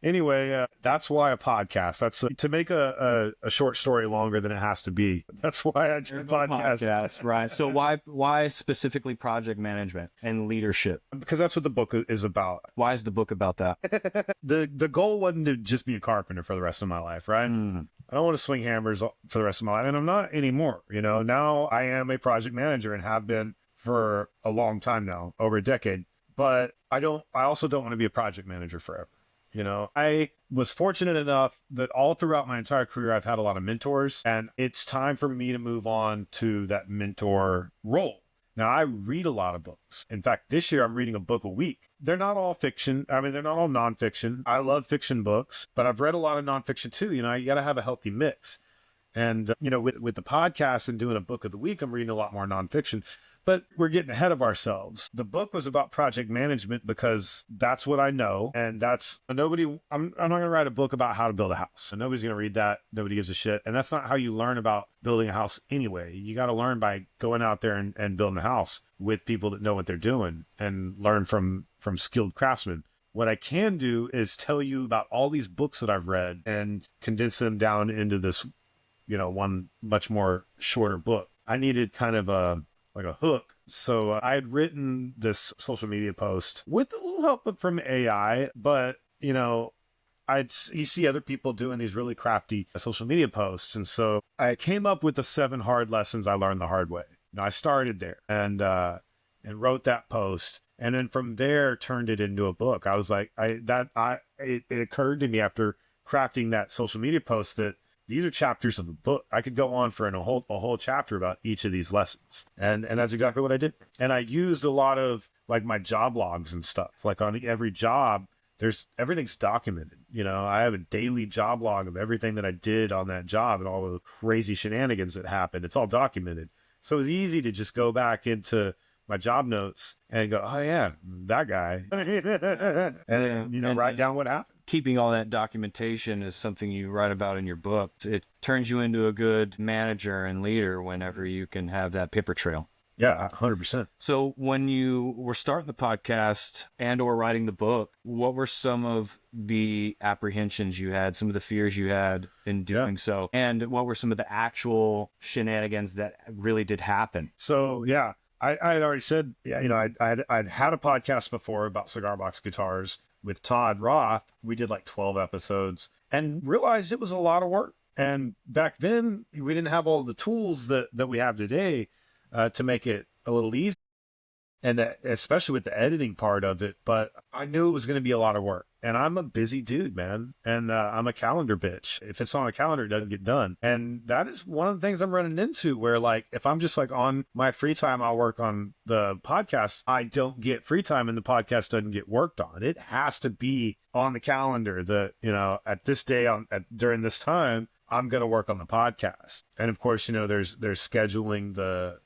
Anyway, that's why a podcast. That's to make a short story longer than it has to be. That's why I do a podcast. Right. So why specifically project management and leadership? Because that's what the book is about. Why is the book about that? The goal wasn't to just be a carpenter for the rest of my life, right? I don't want to swing hammers for the rest of my life, and I'm not anymore. You know, now I am a project manager and have been for a long time now, over a decade. But I also don't want to be a project manager forever. You know, I was fortunate enough that all throughout my entire career, I've had a lot of mentors, and it's time for me to move on to that mentor role. Now, I read a lot of books. In fact, this year I'm reading a book a week. They're not all fiction. I mean, they're not all nonfiction. I love fiction books, but I've read a lot of nonfiction too. You know, you got to have a healthy mix. And, you know, with the podcast and doing a book of the week, I'm reading a lot more nonfiction. But we're getting ahead of ourselves. The book was about project management because that's what I know. And I'm not going to write a book about how to build a house. So nobody's going to read that. Nobody gives a shit. And that's not how you learn about building a house anyway. You got to learn by going out there and building a house with people that know what they're doing and learn from skilled craftsmen. What I can do is tell you about all these books that I've read and condense them down into this, you know, one much more shorter book. I needed kind of a hook. So I had written this social media post with a little help from AI, but you know, you see other people doing these really crafty social media posts. And so I came up with the 7 hard lessons I learned the hard way. Now I started there and wrote that post. And then from there turned it into a book. I was like, it occurred to me after crafting that social media post that these are chapters of the book. I could go on for a whole chapter about each of these lessons. And that's exactly what I did. And I used a lot of like my job logs and stuff. Like on every job, everything's documented. You know, I have a daily job log of everything that I did on that job and all the crazy shenanigans that happened. It's all documented. So it was easy to just go back into my job notes and go, oh yeah, that guy. and, you know, write down what happened. Keeping all that documentation is something you write about in your book. It turns you into a good manager and leader whenever you can have that paper trail. Yeah, 100%. So when you were starting the podcast and or writing the book, what were some of the apprehensions you had, some of the fears you had in doing so? And what were some of the actual shenanigans that really did happen? So, yeah, I had already said, you know, I'd had a podcast before about cigar box guitars with Todd Roth. We did like 12 episodes and realized it was a lot of work. And back then we didn't have all the tools that we have today to make it a little easier. And especially with the editing part of it, but I knew it was going to be a lot of work. And I'm a busy dude, man. And I'm a calendar bitch. If it's on a calendar, it doesn't get done. And that is one of the things I'm running into where like, if I'm just like on my free time, I'll work on the podcast. I don't get free time and the podcast doesn't get worked on. It has to be on the calendar that, you know, at this day during this time, I'm going to work on the podcast. And of course, you know, there's scheduling the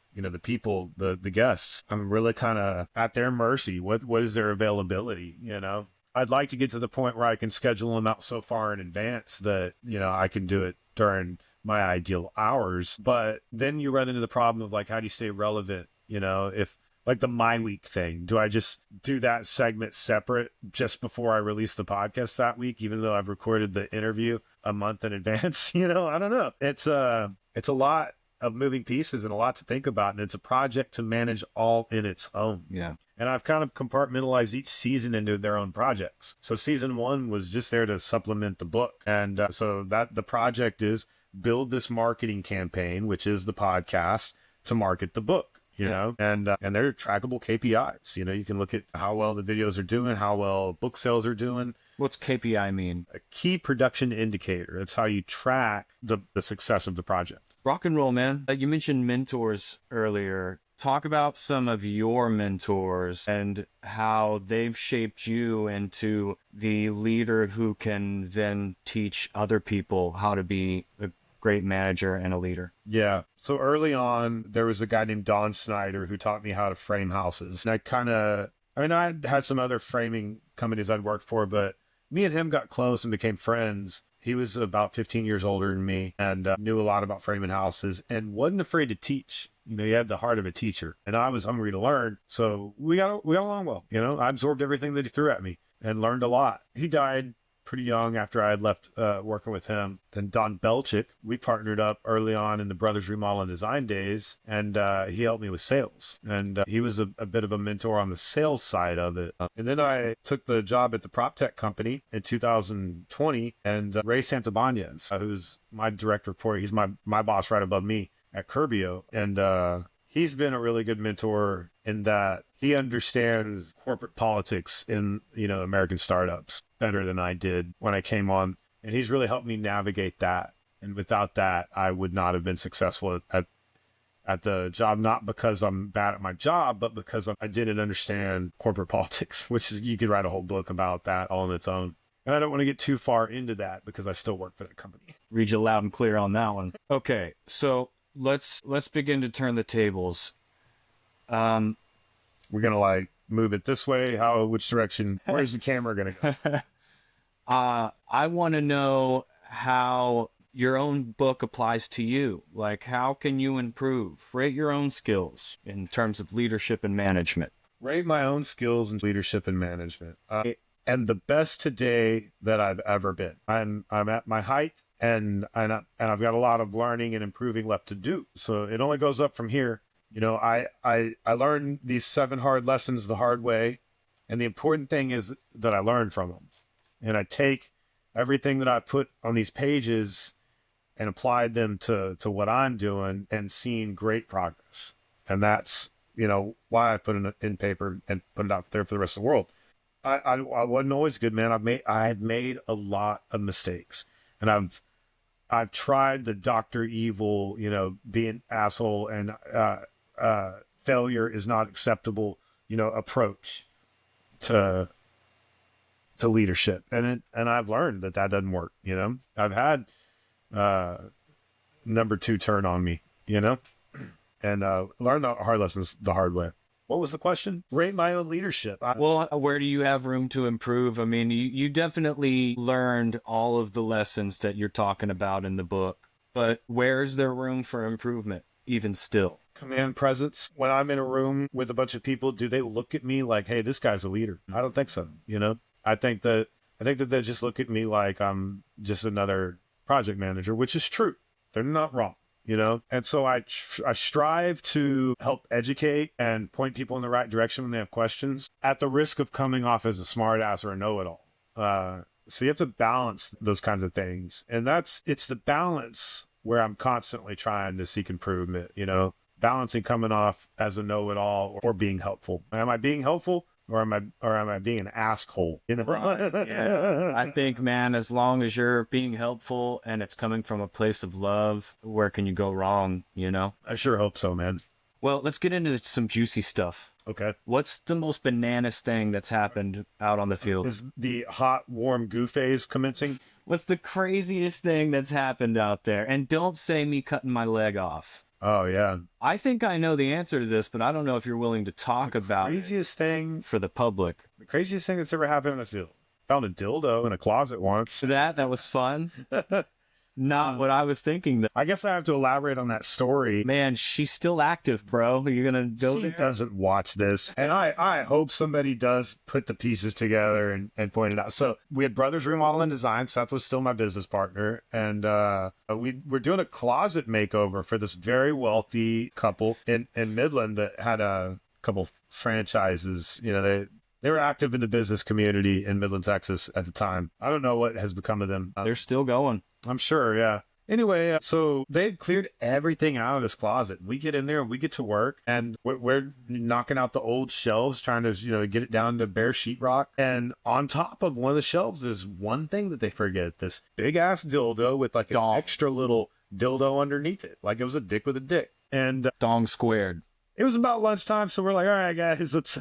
people, the guests. I'm really kind of at their mercy. What is their availability? You know, I'd like to get to the point where I can schedule them out so far in advance that, you know, I can do it during my ideal hours. But then you run into the problem of like, how do you stay relevant? You know, if like the My Week thing, do I just do that segment separate just before I release the podcast that week, even though I've recorded the interview a month in advance? You know, I don't know. It's a lot of moving pieces and a lot to think about. And it's a project to manage all in its own. Yeah. And I've kind of compartmentalized each season into their own projects. So season 1 was just there to supplement the book. And so that the project is build this marketing campaign, which is the podcast, to market the book, you know, and they're trackable KPIs. You know, you can look at how well the videos are doing, how well book sales are doing. What's KPI mean? A key production indicator. That's how you track the success of the project. Rock and roll, man. You mentioned mentors earlier. talk about some of your mentors and how they've shaped you into the leader who can then teach other people how to be a great manager and a leader. Yeah. So early on, there was a guy named Don Snyder who taught me how to frame houses. And I had some other framing companies I'd worked for, but me and him got close and became friends. He was about 15 years older than me and knew a lot about framing houses and wasn't afraid to teach. He had the heart of a teacher, and I was hungry to learn. So we got along well. I absorbed everything that he threw at me and learned a lot. He died pretty young after I had left working with him. Then Don Belchick, we partnered up early on in the Brothers Remodel and Design days, and he helped me with sales. And he was a bit of a mentor on the sales side of it. And then I took the job at the prop tech company in 2020, and Ray Santabanez, who's my direct report, he's my boss right above me at Curbio. And he's been a really good mentor in that he understands corporate politics in, American startups better than I did when I came on. And he's really helped me navigate that. And without that, I would not have been successful at the job, not because I'm bad at my job, but because I didn't understand corporate politics, which is, you could write a whole book about that all on its own. And I don't want to get too far into that because I still work for that company. Read you loud and clear on that one. Okay, so let's begin to turn the tables. We're gonna move it this way. Which direction? Where's the camera gonna go? I want to know how your own book applies to you. How can you improve? Rate your own skills in terms of leadership and management. Rate my own skills in leadership and management. And the best today that I've ever been. I'm at my height, and I've got a lot of learning and improving left to do. So it only goes up from here. I learned these 7 hard lessons the hard way, and the important thing is that I learn from them. And I take everything that I put on these pages and applied them to what I'm doing and seeing great progress. And that's, why I put it in paper and put it out there for the rest of the world. I wasn't always good, man. I had made a lot of mistakes, and I've tried the Dr. Evil, being asshole and failure is not acceptable, approach to leadership. And I've learned that doesn't work. I've had number 2 turn on me, and learn the hard lessons the hard way. What was the question? Rate my own leadership. Well, where do you have room to improve? I mean, you definitely learned all of the lessons that you're talking about in the book, but where's there room for improvement, even still? Command presence. When I'm in a room with a bunch of people, do they look at me like, hey, this guy's a leader? I don't think so. I think that they just look at me like I'm just another project manager, which is true. They're not wrong. And so I strive to help educate and point people in the right direction when they have questions, at the risk of coming off as a smart ass or a know-it-all. So you have to balance those kinds of things. And it's the balance where I'm constantly trying to seek improvement, balancing coming off as a know-it-all or being helpful. Am I being helpful? Or am I being an asshole? Yeah. I think, man, as long as you're being helpful and it's coming from a place of love, where can you go wrong? I sure hope so, man. Well, let's get into some juicy stuff. Okay. What's the most bananas thing that's happened out on the field? Is the hot, warm goo phase commencing? What's the craziest thing that's happened out there? And don't say me cutting my leg off. Oh, yeah. I think I know the answer to this, but I don't know if you're willing to talk about craziest thing for the public. The craziest thing that's ever happened in the field. Found a dildo in a closet once. That was fun. Not what I was thinking. I guess I have to elaborate on that story. Man, she's still active, bro. Are you going to go there? She doesn't watch this. And I hope somebody does put the pieces together and point it out. So we had Brothers Remodel and Design. Seth was still my business partner. And we were doing a closet makeover for this very wealthy couple in Midland that had a couple franchises. They were active in the business community in Midland, Texas at the time. I don't know what has become of them. They're still going. I'm sure, yeah. Anyway, so they cleared everything out of this closet. We get in there and we get to work, and we're knocking out the old shelves, trying to, get it down to bare sheetrock. And on top of one of the shelves, there's one thing that they forget: this big ass dildo with like an extra little dildo underneath it, like it was a dick with a dick. And dong squared. it was about lunchtime, so we're like, all right, guys, let's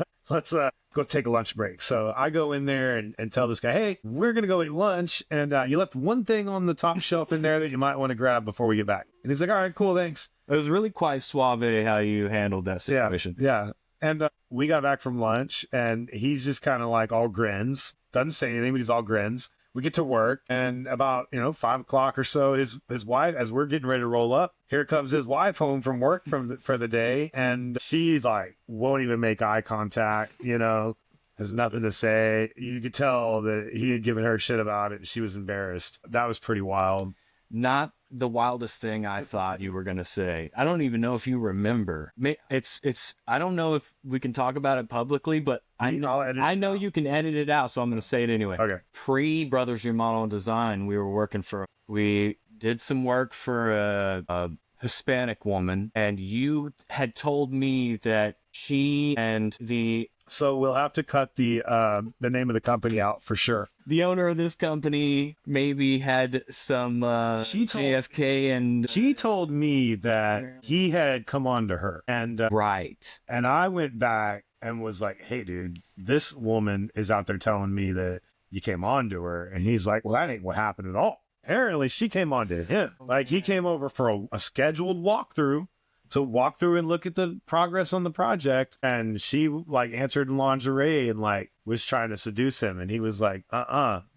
go take a lunch break. So I go in there and tell this guy, hey, we're gonna go eat lunch, and you left one thing on the top shelf in there that you might want to grab before we get back. And he's like, all right, cool, thanks. It was really quite suave how you handled that situation. Yeah. And we got back from lunch, and he's just kind of like all grins, doesn't say anything, but he's all grins. We get to work, and about 5 o'clock or so, his wife, as we're getting ready to roll up, here comes his wife home from work for the day, and she's like won't even make eye contact, has nothing to say. You could tell that he had given her shit about it, and she was embarrassed. That was pretty wild. Not the wildest thing I thought you were going to say. I don't even know if you remember. It's I don't know if we can talk about it publicly, but I know you can edit it out, so I'm going to say it anyway. Okay. Pre-Brothers Remodel and Design, we did some work for a Hispanic woman, and you had told me that she and So we'll have to cut the name of the company out for sure. The owner of this company maybe had some JFK, and she told me that he had come on to her, and right. And I went back and was like, hey, dude, this woman is out there telling me that you came on to her, and he's like, well, that ain't what happened at all. Apparently, she came on to him. Like, he came over for a scheduled walkthrough to walk through and look at the progress on the project, and she like answered in lingerie and like was trying to seduce him, and he was like,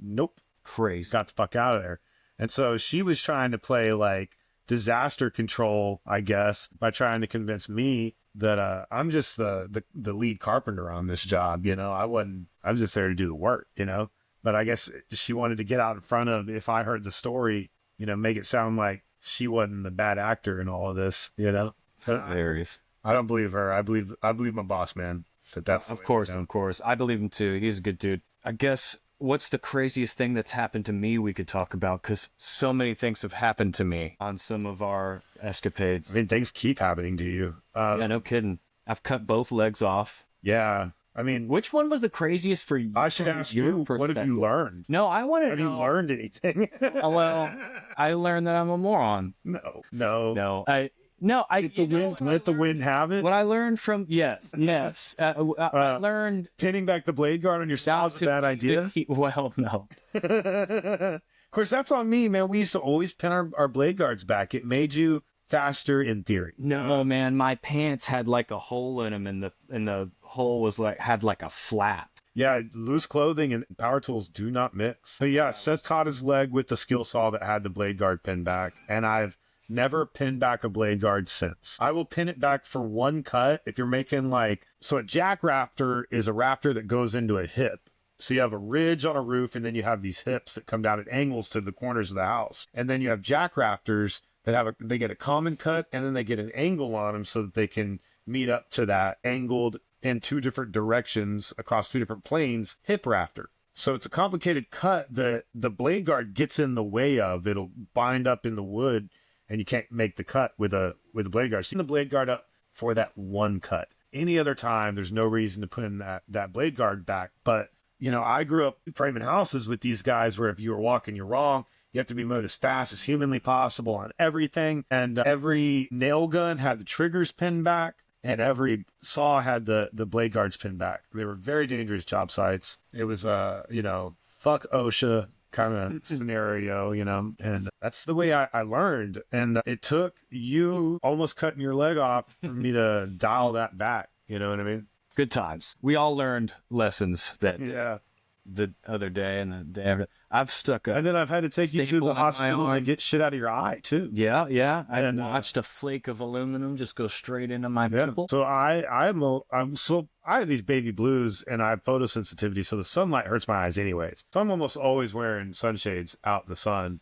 nope, crazy, got the fuck out of there. And so she was trying to play like disaster control, I guess, by trying to convince me that I'm just the lead carpenter on this job. I was just there to do the work, but I guess she wanted to get out in front of, if I heard the story, make it sound like she wasn't the bad actor in all of this, Hilarious. I don't believe her. I believe my boss, man. But that's of course. I believe him too. He's a good dude. I guess what's the craziest thing that's happened to me we could talk about? Because so many things have happened to me on some of our escapades. I mean, things keep happening to you. Yeah, no kidding. I've cut both legs off. Yeah. I mean, which one was the craziest for you? I should ask you, what have you learned? No, I want to know. Have you learned anything? Well, I learned that I'm a moron. No. Let the wind have it. What I learned from I learned pinning back the blade guard on your saw is a bad idea. Well, no. Of course, that's on me, man. We used to always pin our blade guards back. It made you faster in theory. No, man, my pants had like a hole in them, and the hole was had like a flap. Yeah, loose clothing and power tools do not mix. But yeah, Seth caught his leg with the skill saw that had the blade guard pinned back, and I've never pinned back a blade guard since. I will pin it back for one cut if you're making so a jack rafter is a rafter that goes into a hip. So you have a ridge on a roof, and then you have these hips that come down at angles to the corners of the house. And then you have jack rafters that they get a common cut, and then they get an angle on them so that they can meet up to that angled in two different directions across two different planes hip rafter. So it's a complicated cut that the blade guard gets in the way of. It'll bind up in the wood, and you can't make the cut with a blade guard. So the blade guard up for that one cut. Any other time, there's no reason to put in that blade guard back. But, I grew up framing houses with these guys where if you were walking, you're wrong. You have to be moved as fast as humanly possible on everything. And every nail gun had the triggers pinned back, and every saw had the blade guards pinned back. They were very dangerous job sites. It was, fuck OSHA kind of scenario, and that's the way I learned. And it took you almost cutting your leg off for me to dial that back. You know what I mean? Good times. We all learned lessons that the other day and the day after. I've stuck a and then I've had to take you to the hospital to get shit out of your eye too. Yeah. I watched a flake of aluminum just go straight into my pimple. So I have these baby blues, and I have photosensitivity, so the sunlight hurts my eyes anyways. So I'm almost always wearing sunshades out in the sun.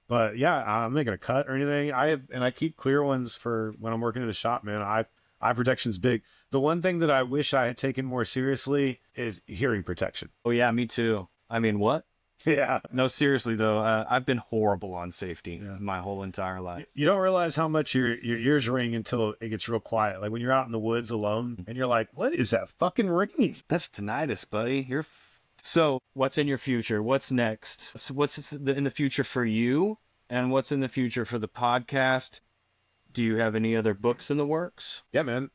But yeah, I'm not gonna cut or anything. I keep clear ones for when I'm working in the shop, man. Eye protection's big. The one thing that I wish I had taken more seriously is hearing protection. Oh yeah, me too. I mean, what? Yeah. No, seriously though, I've been horrible on safety my whole entire life. You don't realize how much your ears ring until it gets real quiet. Like when you're out in the woods alone, and you're like, "What is that fucking ringing?" That's tinnitus, buddy. So, what's in your future? What's next? So what's in the future for you, and what's in the future for the podcast? Do you have any other books in the works? Yeah, man.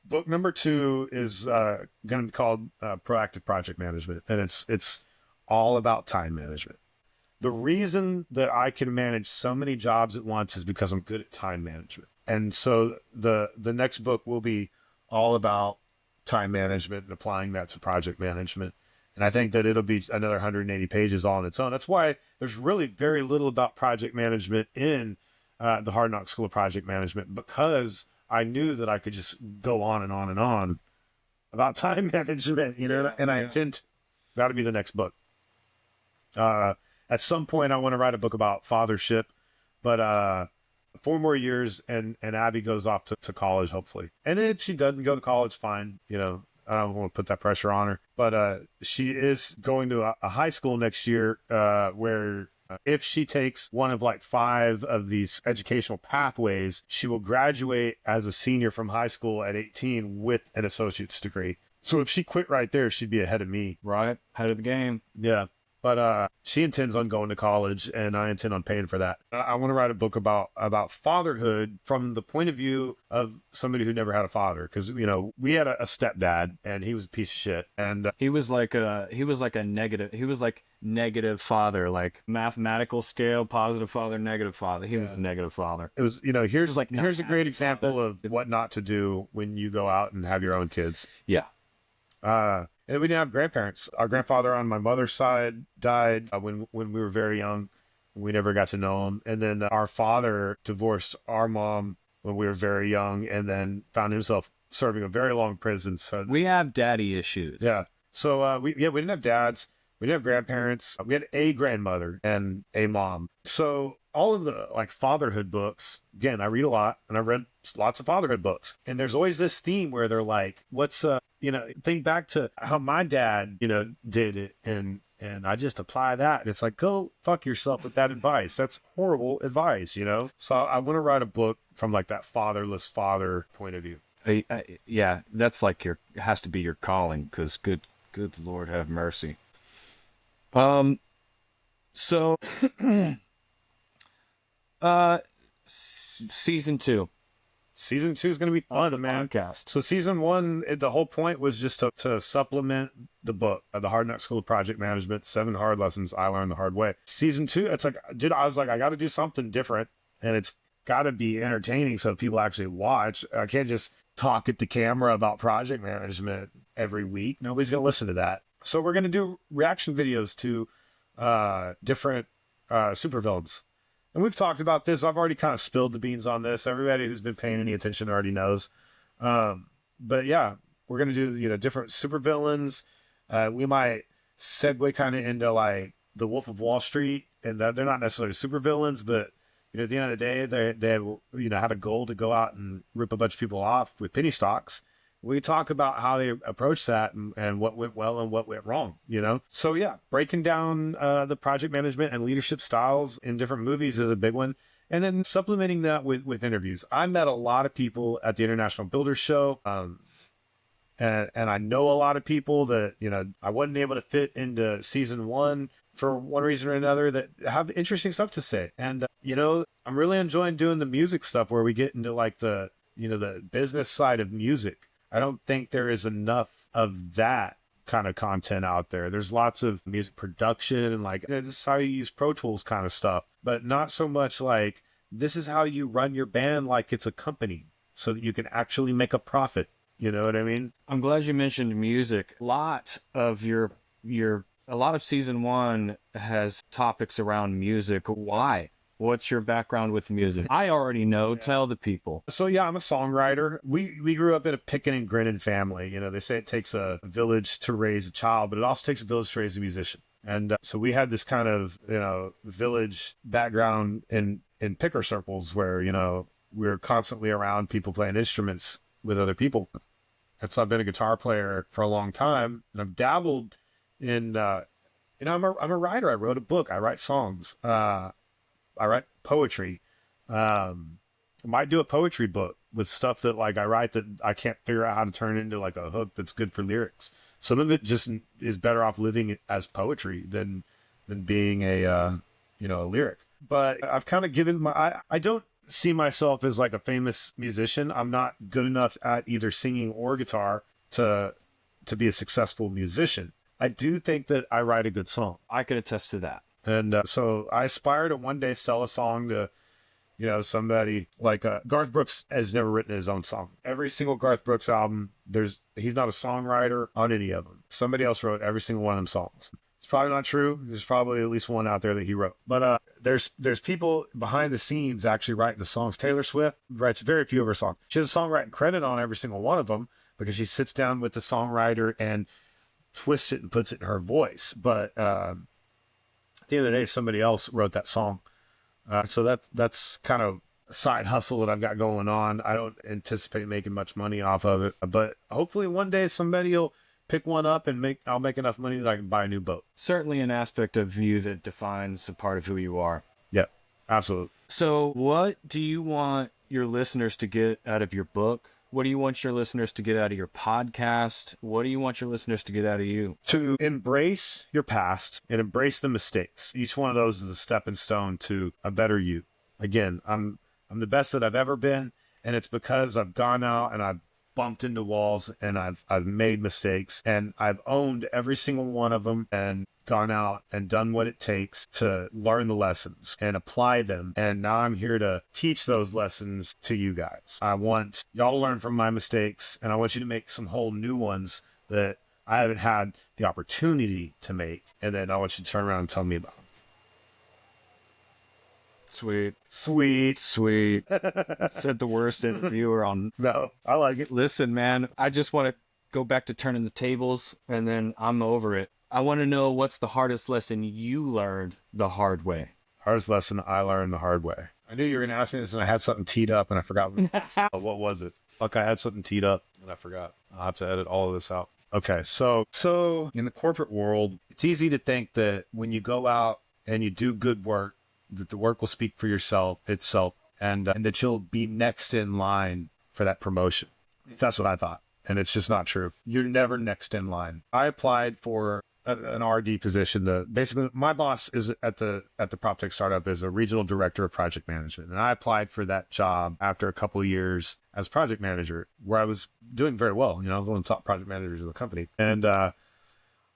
Book number 2 is going to be called Proactive Project Management, and it's all about time management. The reason that I can manage so many jobs at once is because I'm good at time management. And so the next book will be all about time management and applying that to project management. And I think that it'll be another 180 pages all on its own. That's why there's really very little about project management in the Hard Knock School of Project Management, because I knew that I could just go on and on and on about time management, you know, and I intend that'll be the next book. At some point I want to write a book about fathership, but 4 more years and Abby goes off to college, hopefully. And if she doesn't go to college, fine, you know, I don't want to put that pressure on her, but she is going to a high school next year where if she takes one of like 5 of these educational pathways, she will graduate as a senior from high school at 18 with an associate's degree. So if she quit right there, she'd be ahead of me. Right. Ahead of the game. Yeah. But she intends on going to college, and I intend on paying for that. I want to write a book about fatherhood from the point of view of somebody who never had a father, because you know we had a stepdad, and he was a piece of shit, and he was like negative father, like mathematical scale, positive father, negative father. He was a negative father. It was, you know, here's a great example of what not to do when you go out and have your own kids. Yeah. And we didn't have grandparents. Our grandfather on my mother's side died when we were very young. We never got to know him. And then our father divorced our mom when we were very young, and then found himself serving a very long prison. So we have daddy issues. Yeah. So we didn't have dads. We didn't have grandparents. We had a grandmother and a mom. So all of the like fatherhood books, again, I read a lot, and I read lots of fatherhood books. And there's always this theme where they're like, what's you know, think back to how my dad, you know, did it, and I just apply that. And it's like, go fuck yourself with that advice. That's horrible advice, you know? So I want to write a book from like that fatherless father point of view. Yeah, that's like has to be your calling, because good Lord have mercy. So season 2. Season 2 is going to be fun, man. Podcast. So season 1, the whole point was just to supplement the book, the Hard Knock School of Project Management, 7 hard lessons I learned the hard way. Season 2, it's like, dude, I was like, I got to do something different, and it's got to be entertaining so people actually watch. I can't just talk at the camera about project management every week. Nobody's going to listen to that. So we're going to do reaction videos to different supervillains. And we've talked about this. I've already kind of spilled the beans on this. Everybody who's been paying any attention already knows. But yeah, we're going to do, you know, different supervillains. We might segue kind of into like the Wolf of Wall Street, and that they're not necessarily supervillains, but you know, at the end of the day, they you know, had a goal to go out and rip a bunch of people off with penny stocks. We talk about how they approach that and what went well and what went wrong, you know? So yeah, breaking down the project management and leadership styles in different movies is a big one. And then supplementing that with interviews. I met a lot of people at the International Builders Show. And I know a lot of people that, you know, I wasn't able to fit into season 1 for one reason or another that have interesting stuff to say. And, you know, I'm really enjoying doing the music stuff where we get into like the, you know, the business side of music. I don't think there is enough of that kind of content out there. There's lots of music production and like, you know, this is how you use Pro Tools kind of stuff, but not so much like this is how you run your band like it's a company so that you can actually make a profit. You know what I mean? I'm glad you mentioned music. A lot of season 1 has topics around music. Why? What's your background with music? I already know. Yeah. Tell the people. So yeah, I'm a songwriter. We grew up in a picking and grinning family. You know, they say it takes a village to raise a child, but it also takes a village to raise a musician. And so we had this kind of, you know, village background in picker circles where, you know, we were constantly around people playing instruments with other people. And so I've been a guitar player for a long time, and I've dabbled in, you know, I'm a writer. I wrote a book. I write songs. I write poetry. I might do a poetry book with stuff that like I write that I can't figure out how to turn into like a hook that's good for lyrics. Some of it just is better off living as poetry than being a, you know, a lyric. But I've kind of given I don't see myself as like a famous musician. I'm not good enough at either singing or guitar to be a successful musician. I do think that I write a good song. I could attest to that. And so I aspire to one day sell a song to, somebody like Garth Brooks has never written his own song. Every single Garth Brooks album, he's not a songwriter on any of them. Somebody else wrote every single one of them songs. It's probably not true. There's probably at least one out there that he wrote. But there's people behind the scenes actually writing the songs. Taylor Swift writes very few of her songs. She has a songwriting credit on every single one of them because she sits down with the songwriter and twists it and puts it in her voice. But at the end of the day, somebody else wrote that song. So that's kind of a side hustle that I've got going on. I don't anticipate making much money off of it, but hopefully one day somebody will pick one up and I'll make enough money that I can buy a new boat. Certainly an aspect of you that defines a part of who you are. Yeah, absolutely. So what do you want your listeners to get out of your book? What do you want your listeners to get out of your podcast? What do you want your listeners to get out of you? To embrace your past and embrace the mistakes. Each one of those is a stepping stone to a better you. Again, I'm the best that I've ever been, and it's because I've gone out and I've bumped into walls and I've made mistakes and I've owned every single one of them and gone out and done what it takes to learn the lessons and apply them. And now I'm here to teach those lessons to you guys. I want y'all to learn from my mistakes, and I want you to make some whole new ones that I haven't had the opportunity to make. And then I want you to turn around and tell me about them. Sweet. Said the worst interviewer on. No, I like it. Listen, man, I just want to go back to turning the tables, and then I'm over it. I want to know, what's the hardest lesson you learned the hard way? Hardest lesson I learned the hard way. I knew you were going to ask me this, and I had something teed up, and I forgot. What was it? Fuck, I had something teed up, and I forgot. I'll have to edit all of this out. Okay, so in the corporate world, it's easy to think that when you go out and you do good work, that the work will speak for itself, and that you'll be next in line for that promotion. That's what I thought, and it's just not true. You're never next in line. I applied for an RD position. Basically, my boss is at the PropTech startup is a regional director of project management, and I applied for that job after a couple of years as project manager, where I was doing very well. I was one of the top project managers of the company, and I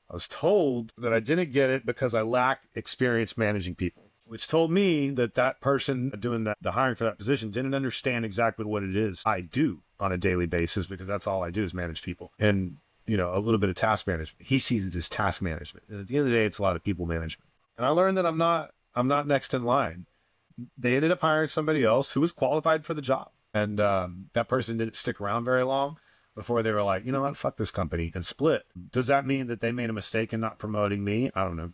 was told that I didn't get it because I lacked experience managing people, which told me that person doing the hiring for that position didn't understand exactly what it is I do on a daily basis, because that's all I do is manage people and, a little bit of task management. He sees it as task management. And at the end of the day, it's a lot of people management. And I learned that I'm not next in line. They ended up hiring somebody else who was qualified for the job. And that person didn't stick around very long before they were like, you know what, fuck this company, and split. Does that mean that they made a mistake in not promoting me? I don't know.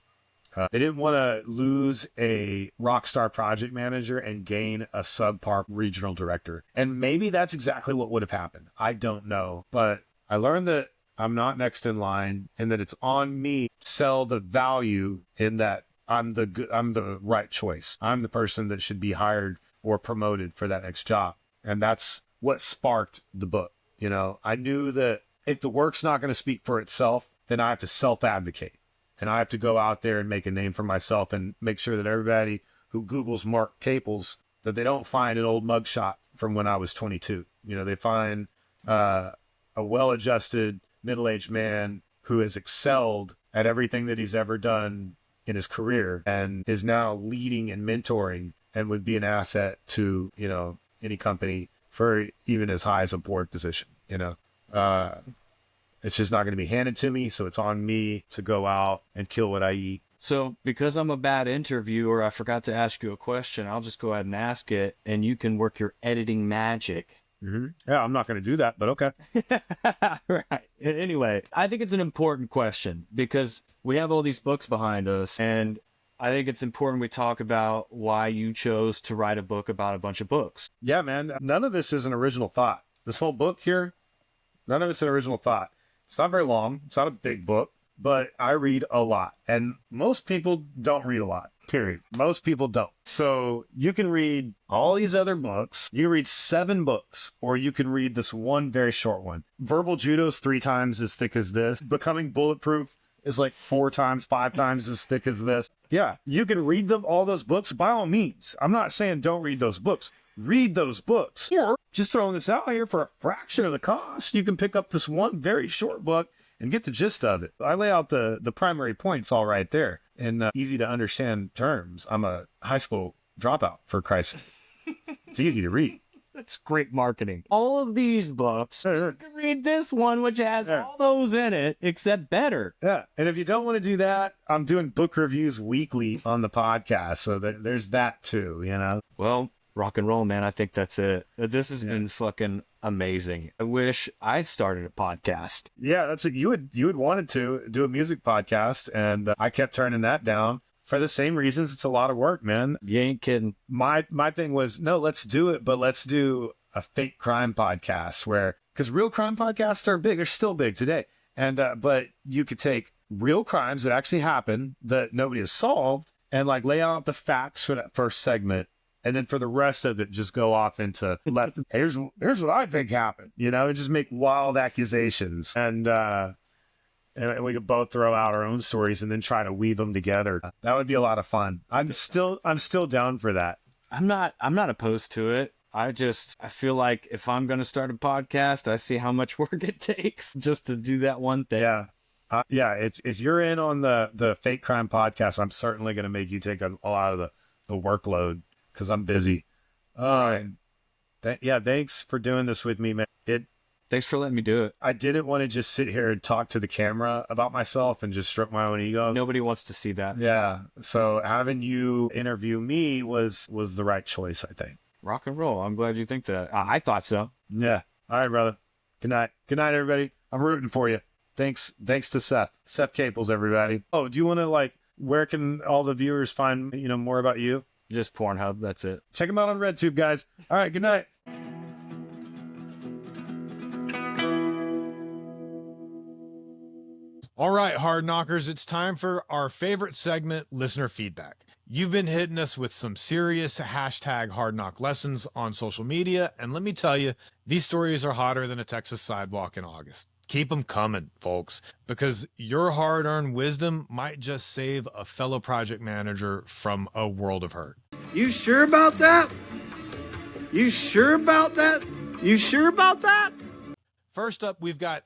They didn't want to lose a rock star project manager and gain a subpar regional director. And maybe that's exactly what would have happened. I don't know. But I learned that I'm not next in line, and that it's on me to sell the value in that I'm the right choice. I'm the person that should be hired or promoted for that next job. And that's what sparked the book. I knew that if the work's not going to speak for itself, then I have to self-advocate. And I have to go out there and make a name for myself and make sure that everybody who Googles Mark Caples, that they don't find an old mugshot from when I was 22. They find a well-adjusted, middle-aged man who has excelled at everything that he's ever done in his career and is now leading and mentoring and would be an asset to, any company for even as high as a board position, It's just not going to be handed to me, so it's on me to go out and kill what I eat. So because I'm a bad interviewer, I forgot to ask you a question. I'll just go ahead and ask it, and you can work your editing magic. Mm-hmm. Yeah, I'm not going to do that, but okay. Right. Anyway, I think it's an important question because we have all these books behind us, and I think it's important we talk about why you chose to write a book about a bunch of books. Yeah, man. None of this is an original thought. This whole book here, none of it's an original thought. It's not very long. It's not a big book, but I read a lot. And most people don't read a lot, period. Most people don't. So you can read all these other books. You can read 7 books, or you can read this one very short one. Verbal Judo's 3 times as thick as this. Becoming Bulletproof is like 4 times, 5 times as thick as this. Yeah, you can read them, all those books, by all means. I'm not saying don't read those books. read those books. Or just throwing this out here for a fraction of the cost, you can pick up this one very short book and get the gist of it. I lay out the primary points all right there in easy to understand terms. I'm a high school dropout, for Christ's sake. It's easy to read. That's great marketing. All of these books, you can read this one, which has all those in it, except better. Yeah. And if you don't want to do that, I'm doing book reviews weekly on the podcast. So there's that too, you know? Well, rock and roll, man. I think that's it. This has been fucking amazing. I wish I started a podcast. Yeah, that's it. You had wanted to do a music podcast, and I kept turning that down. For the same reasons, it's a lot of work, man. You ain't kidding. My thing was, no, let's do it, but let's do a fake crime podcast because real crime podcasts are big. They're still big today. And, but you could take real crimes that actually happen that nobody has solved and like lay out the facts for that first segment. And then for the rest of it, just go off into, here's what I think happened, you know, and just make wild accusations. And we could both throw out our own stories and then try to weave them together. That would be a lot of fun. I'm still down for that. I'm not opposed to it. I feel like if I'm going to start a podcast, I see how much work it takes just to do that one thing. Yeah. If you're in on the fake crime podcast, I'm certainly going to make you take a lot of the workload because I'm busy. Thanks for doing this with me, man. Thanks for letting me do it. I didn't want to just sit here and talk to the camera about myself and just stroke my own ego. Nobody wants to see that. Yeah. So having you interview me was the right choice, I think. Rock and roll. I'm glad you think that. I thought so. Yeah. All right, brother. Good night. Good night, everybody. I'm rooting for you. Thanks to Seth. Seth Caples, everybody. Oh, do you want to where can all the viewers find, more about you? Just Pornhub. That's it. Check them out on RedTube, guys. All right. Good night. All right, Hard Knockers, it's time for our favorite segment, listener feedback. You've been hitting us with some serious hashtag Hard Knock lessons on social media, and let me tell you, these stories are hotter than a Texas sidewalk in August. Keep them coming, folks, because your hard-earned wisdom might just save a fellow project manager from a world of hurt. You sure about that? You sure about that? You sure about that? First up, we've got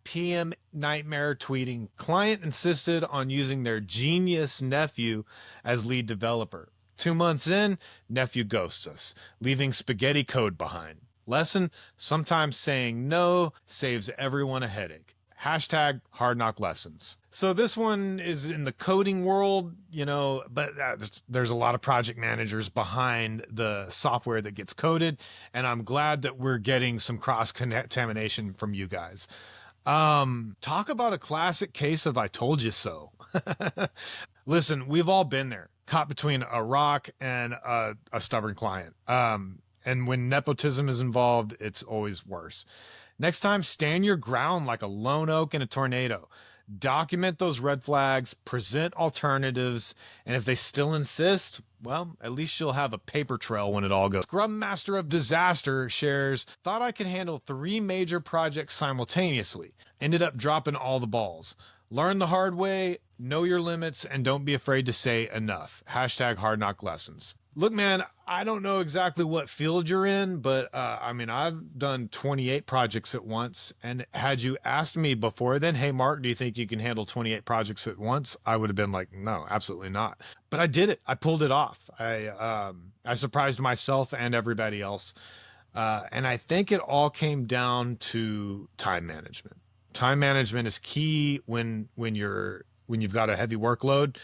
@PM Nightmare tweeting, client insisted on using their genius nephew as lead developer. 2 months in, nephew ghosts us, leaving spaghetti code behind. Lesson, sometimes saying no saves everyone a headache. Hashtag Hard Knock Lessons. So this one is in the coding world, but there's a lot of project managers behind the software that gets coded, and I'm glad that we're getting some cross-contamination from you guys. Talk about a classic case of I told you so. Listen, we've all been there, caught between a rock and a stubborn client. And when nepotism is involved, it's always worse. Next time, stand your ground like a lone oak in a tornado. Document those red flags, present alternatives, and if they still insist, well, at least you'll have a paper trail when it all goes. Scrum Master of Disaster shares, thought I could handle 3 major projects simultaneously. Ended up dropping all the balls. Learn the hard way, know your limits, and don't be afraid to say enough. Hashtag Hard Knock Lessons. Look, man, I don't know exactly what field you're in, but I've done 28 projects at once. And had you asked me before then, hey, Mark, do you think you can handle 28 projects at once? I would have been like, no, absolutely not. But I did it. I pulled it off. I surprised myself and everybody else. And I think it all came down to time management. Time management is key when you've got a heavy workload.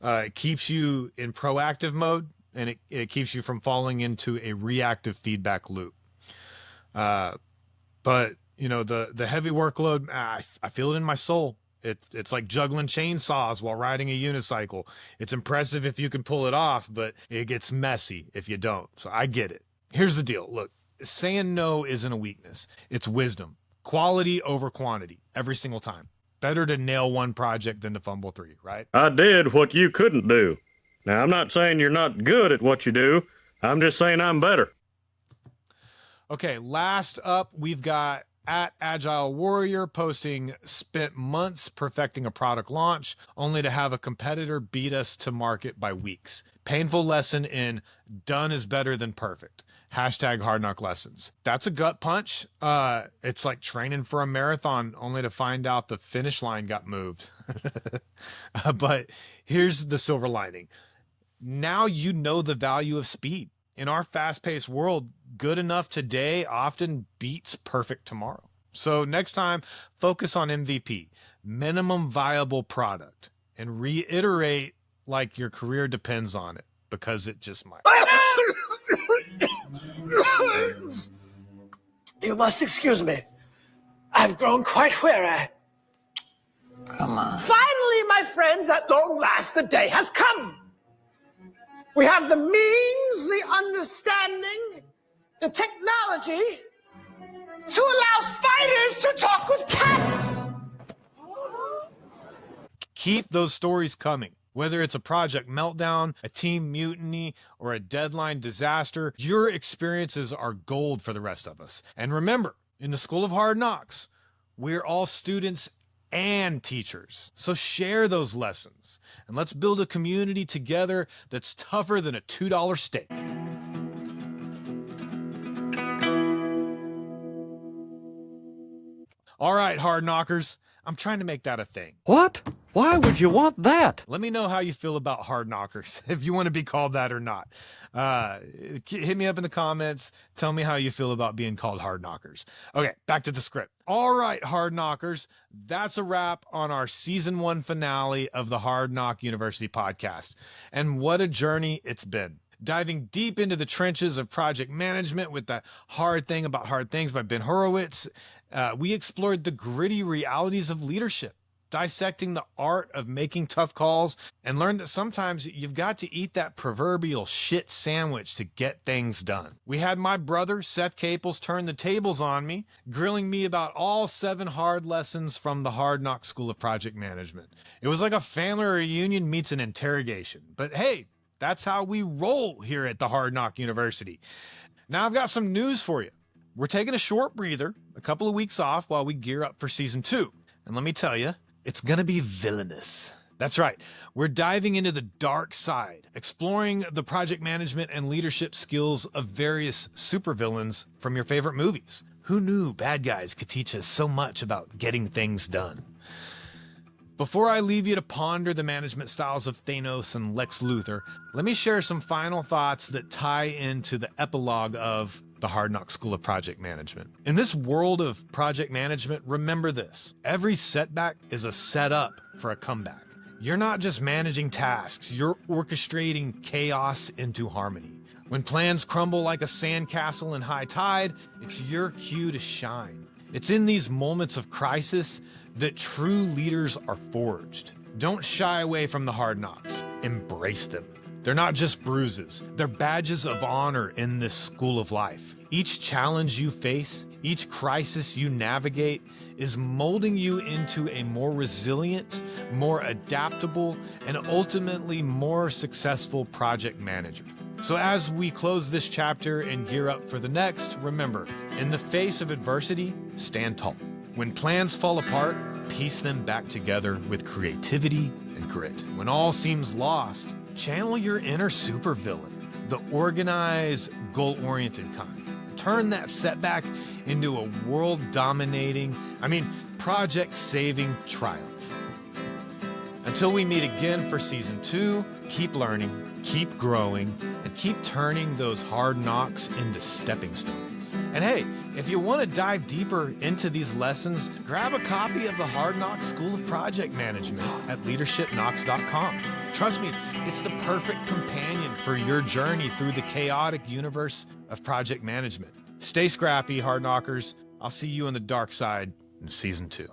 It keeps you in proactive mode. And it keeps you from falling into a reactive feedback loop. But the heavy workload, I feel it in my soul. It's like juggling chainsaws while riding a unicycle. It's impressive if you can pull it off, but it gets messy if you don't. So I get it. Here's the deal. Look, saying no isn't a weakness. It's wisdom. Quality over quantity every single time. Better to nail one project than to fumble 3, right? I did what you couldn't do. Now, I'm not saying you're not good at what you do. I'm just saying I'm better. Okay, last up, we've got @Agile Warrior posting, spent months perfecting a product launch, only to have a competitor beat us to market by weeks. Painful lesson in done is better than perfect. Hashtag Hard Knock Lessons. That's a gut punch. It's like training for a marathon only to find out the finish line got moved. But here's the silver lining. Now you know the value of speed. In our fast-paced world, good enough today often beats perfect tomorrow. So next time, focus on MVP, minimum viable product, and reiterate like your career depends on it, because it just might. You must excuse me. I've grown quite weary. Come on. Finally, my friends, at long last, the day has come. We have the means, the understanding, the technology to allow spiders to talk with cats. Keep those stories coming. Whether it's a project meltdown, a team mutiny, or a deadline disaster, your experiences are gold for the rest of us. And remember, in the School of Hard Knocks, we're all students and teachers. So share those lessons, and let's build a community together that's tougher than a $2 steak. All right, Hard Knockers, I'm trying to make that a thing. What? Why would you want that? Let me know how you feel about Hard Knockers, if you want to be called that or not. Hit me up in the comments. Tell me how you feel about being called Hard Knockers. Okay, back to the script. All right, Hard Knockers, that's a wrap on our season 1 finale of the Hard Knock University podcast. And what a journey it's been. Diving deep into the trenches of project management with The Hard Thing About Hard Things by Ben Horowitz, we explored the gritty realities of leadership, dissecting the art of making tough calls, and learned that sometimes you've got to eat that proverbial shit sandwich to get things done. We had my brother, Seth Caples, turn the tables on me, grilling me about all 7 hard lessons from the Hard Knock School of Project Management. It was like a family reunion meets an interrogation. But hey, that's how we roll here at the Hard Knock University. Now I've got some news for you. We're taking a short breather, a couple of weeks off while we gear up for season 2. And let me tell you, it's gonna be villainous. That's right. We're diving into the dark side, exploring the project management and leadership skills of various supervillains from your favorite movies. Who knew bad guys could teach us so much about getting things done? Before I leave you to ponder the management styles of Thanos and Lex Luthor, let me share some final thoughts that tie into the epilogue of the Hard Knock School of Project Management. In this world of project management, remember this: every setback is a setup for a comeback. You're not just managing tasks, you're orchestrating chaos into harmony. When plans crumble like a sandcastle in high tide, it's your cue to shine. It's in these moments of crisis that true leaders are forged. Don't shy away from the hard knocks. Embrace them. They're not just bruises. They're badges of honor in this school of life. Each challenge you face, each crisis you navigate, is molding you into a more resilient, more adaptable, and ultimately more successful project manager. So as we close this chapter and gear up for the next, remember, in the face of adversity, stand tall. When plans fall apart, piece them back together with creativity and grit. When all seems lost, channel your inner supervillain, the organized, goal-oriented kind. Turn that setback into a world-dominating, project-saving triumph. Until we meet again for season 2, keep learning, keep growing, and keep turning those hard knocks into stepping stones. And hey, if you want to dive deeper into these lessons, grab a copy of the Hard Knock School of Project Management at leadershipknocks.com. Trust me, it's the perfect companion for your journey through the chaotic universe of project management. Stay scrappy, Hard Knockers. I'll see you on the dark side in season 2.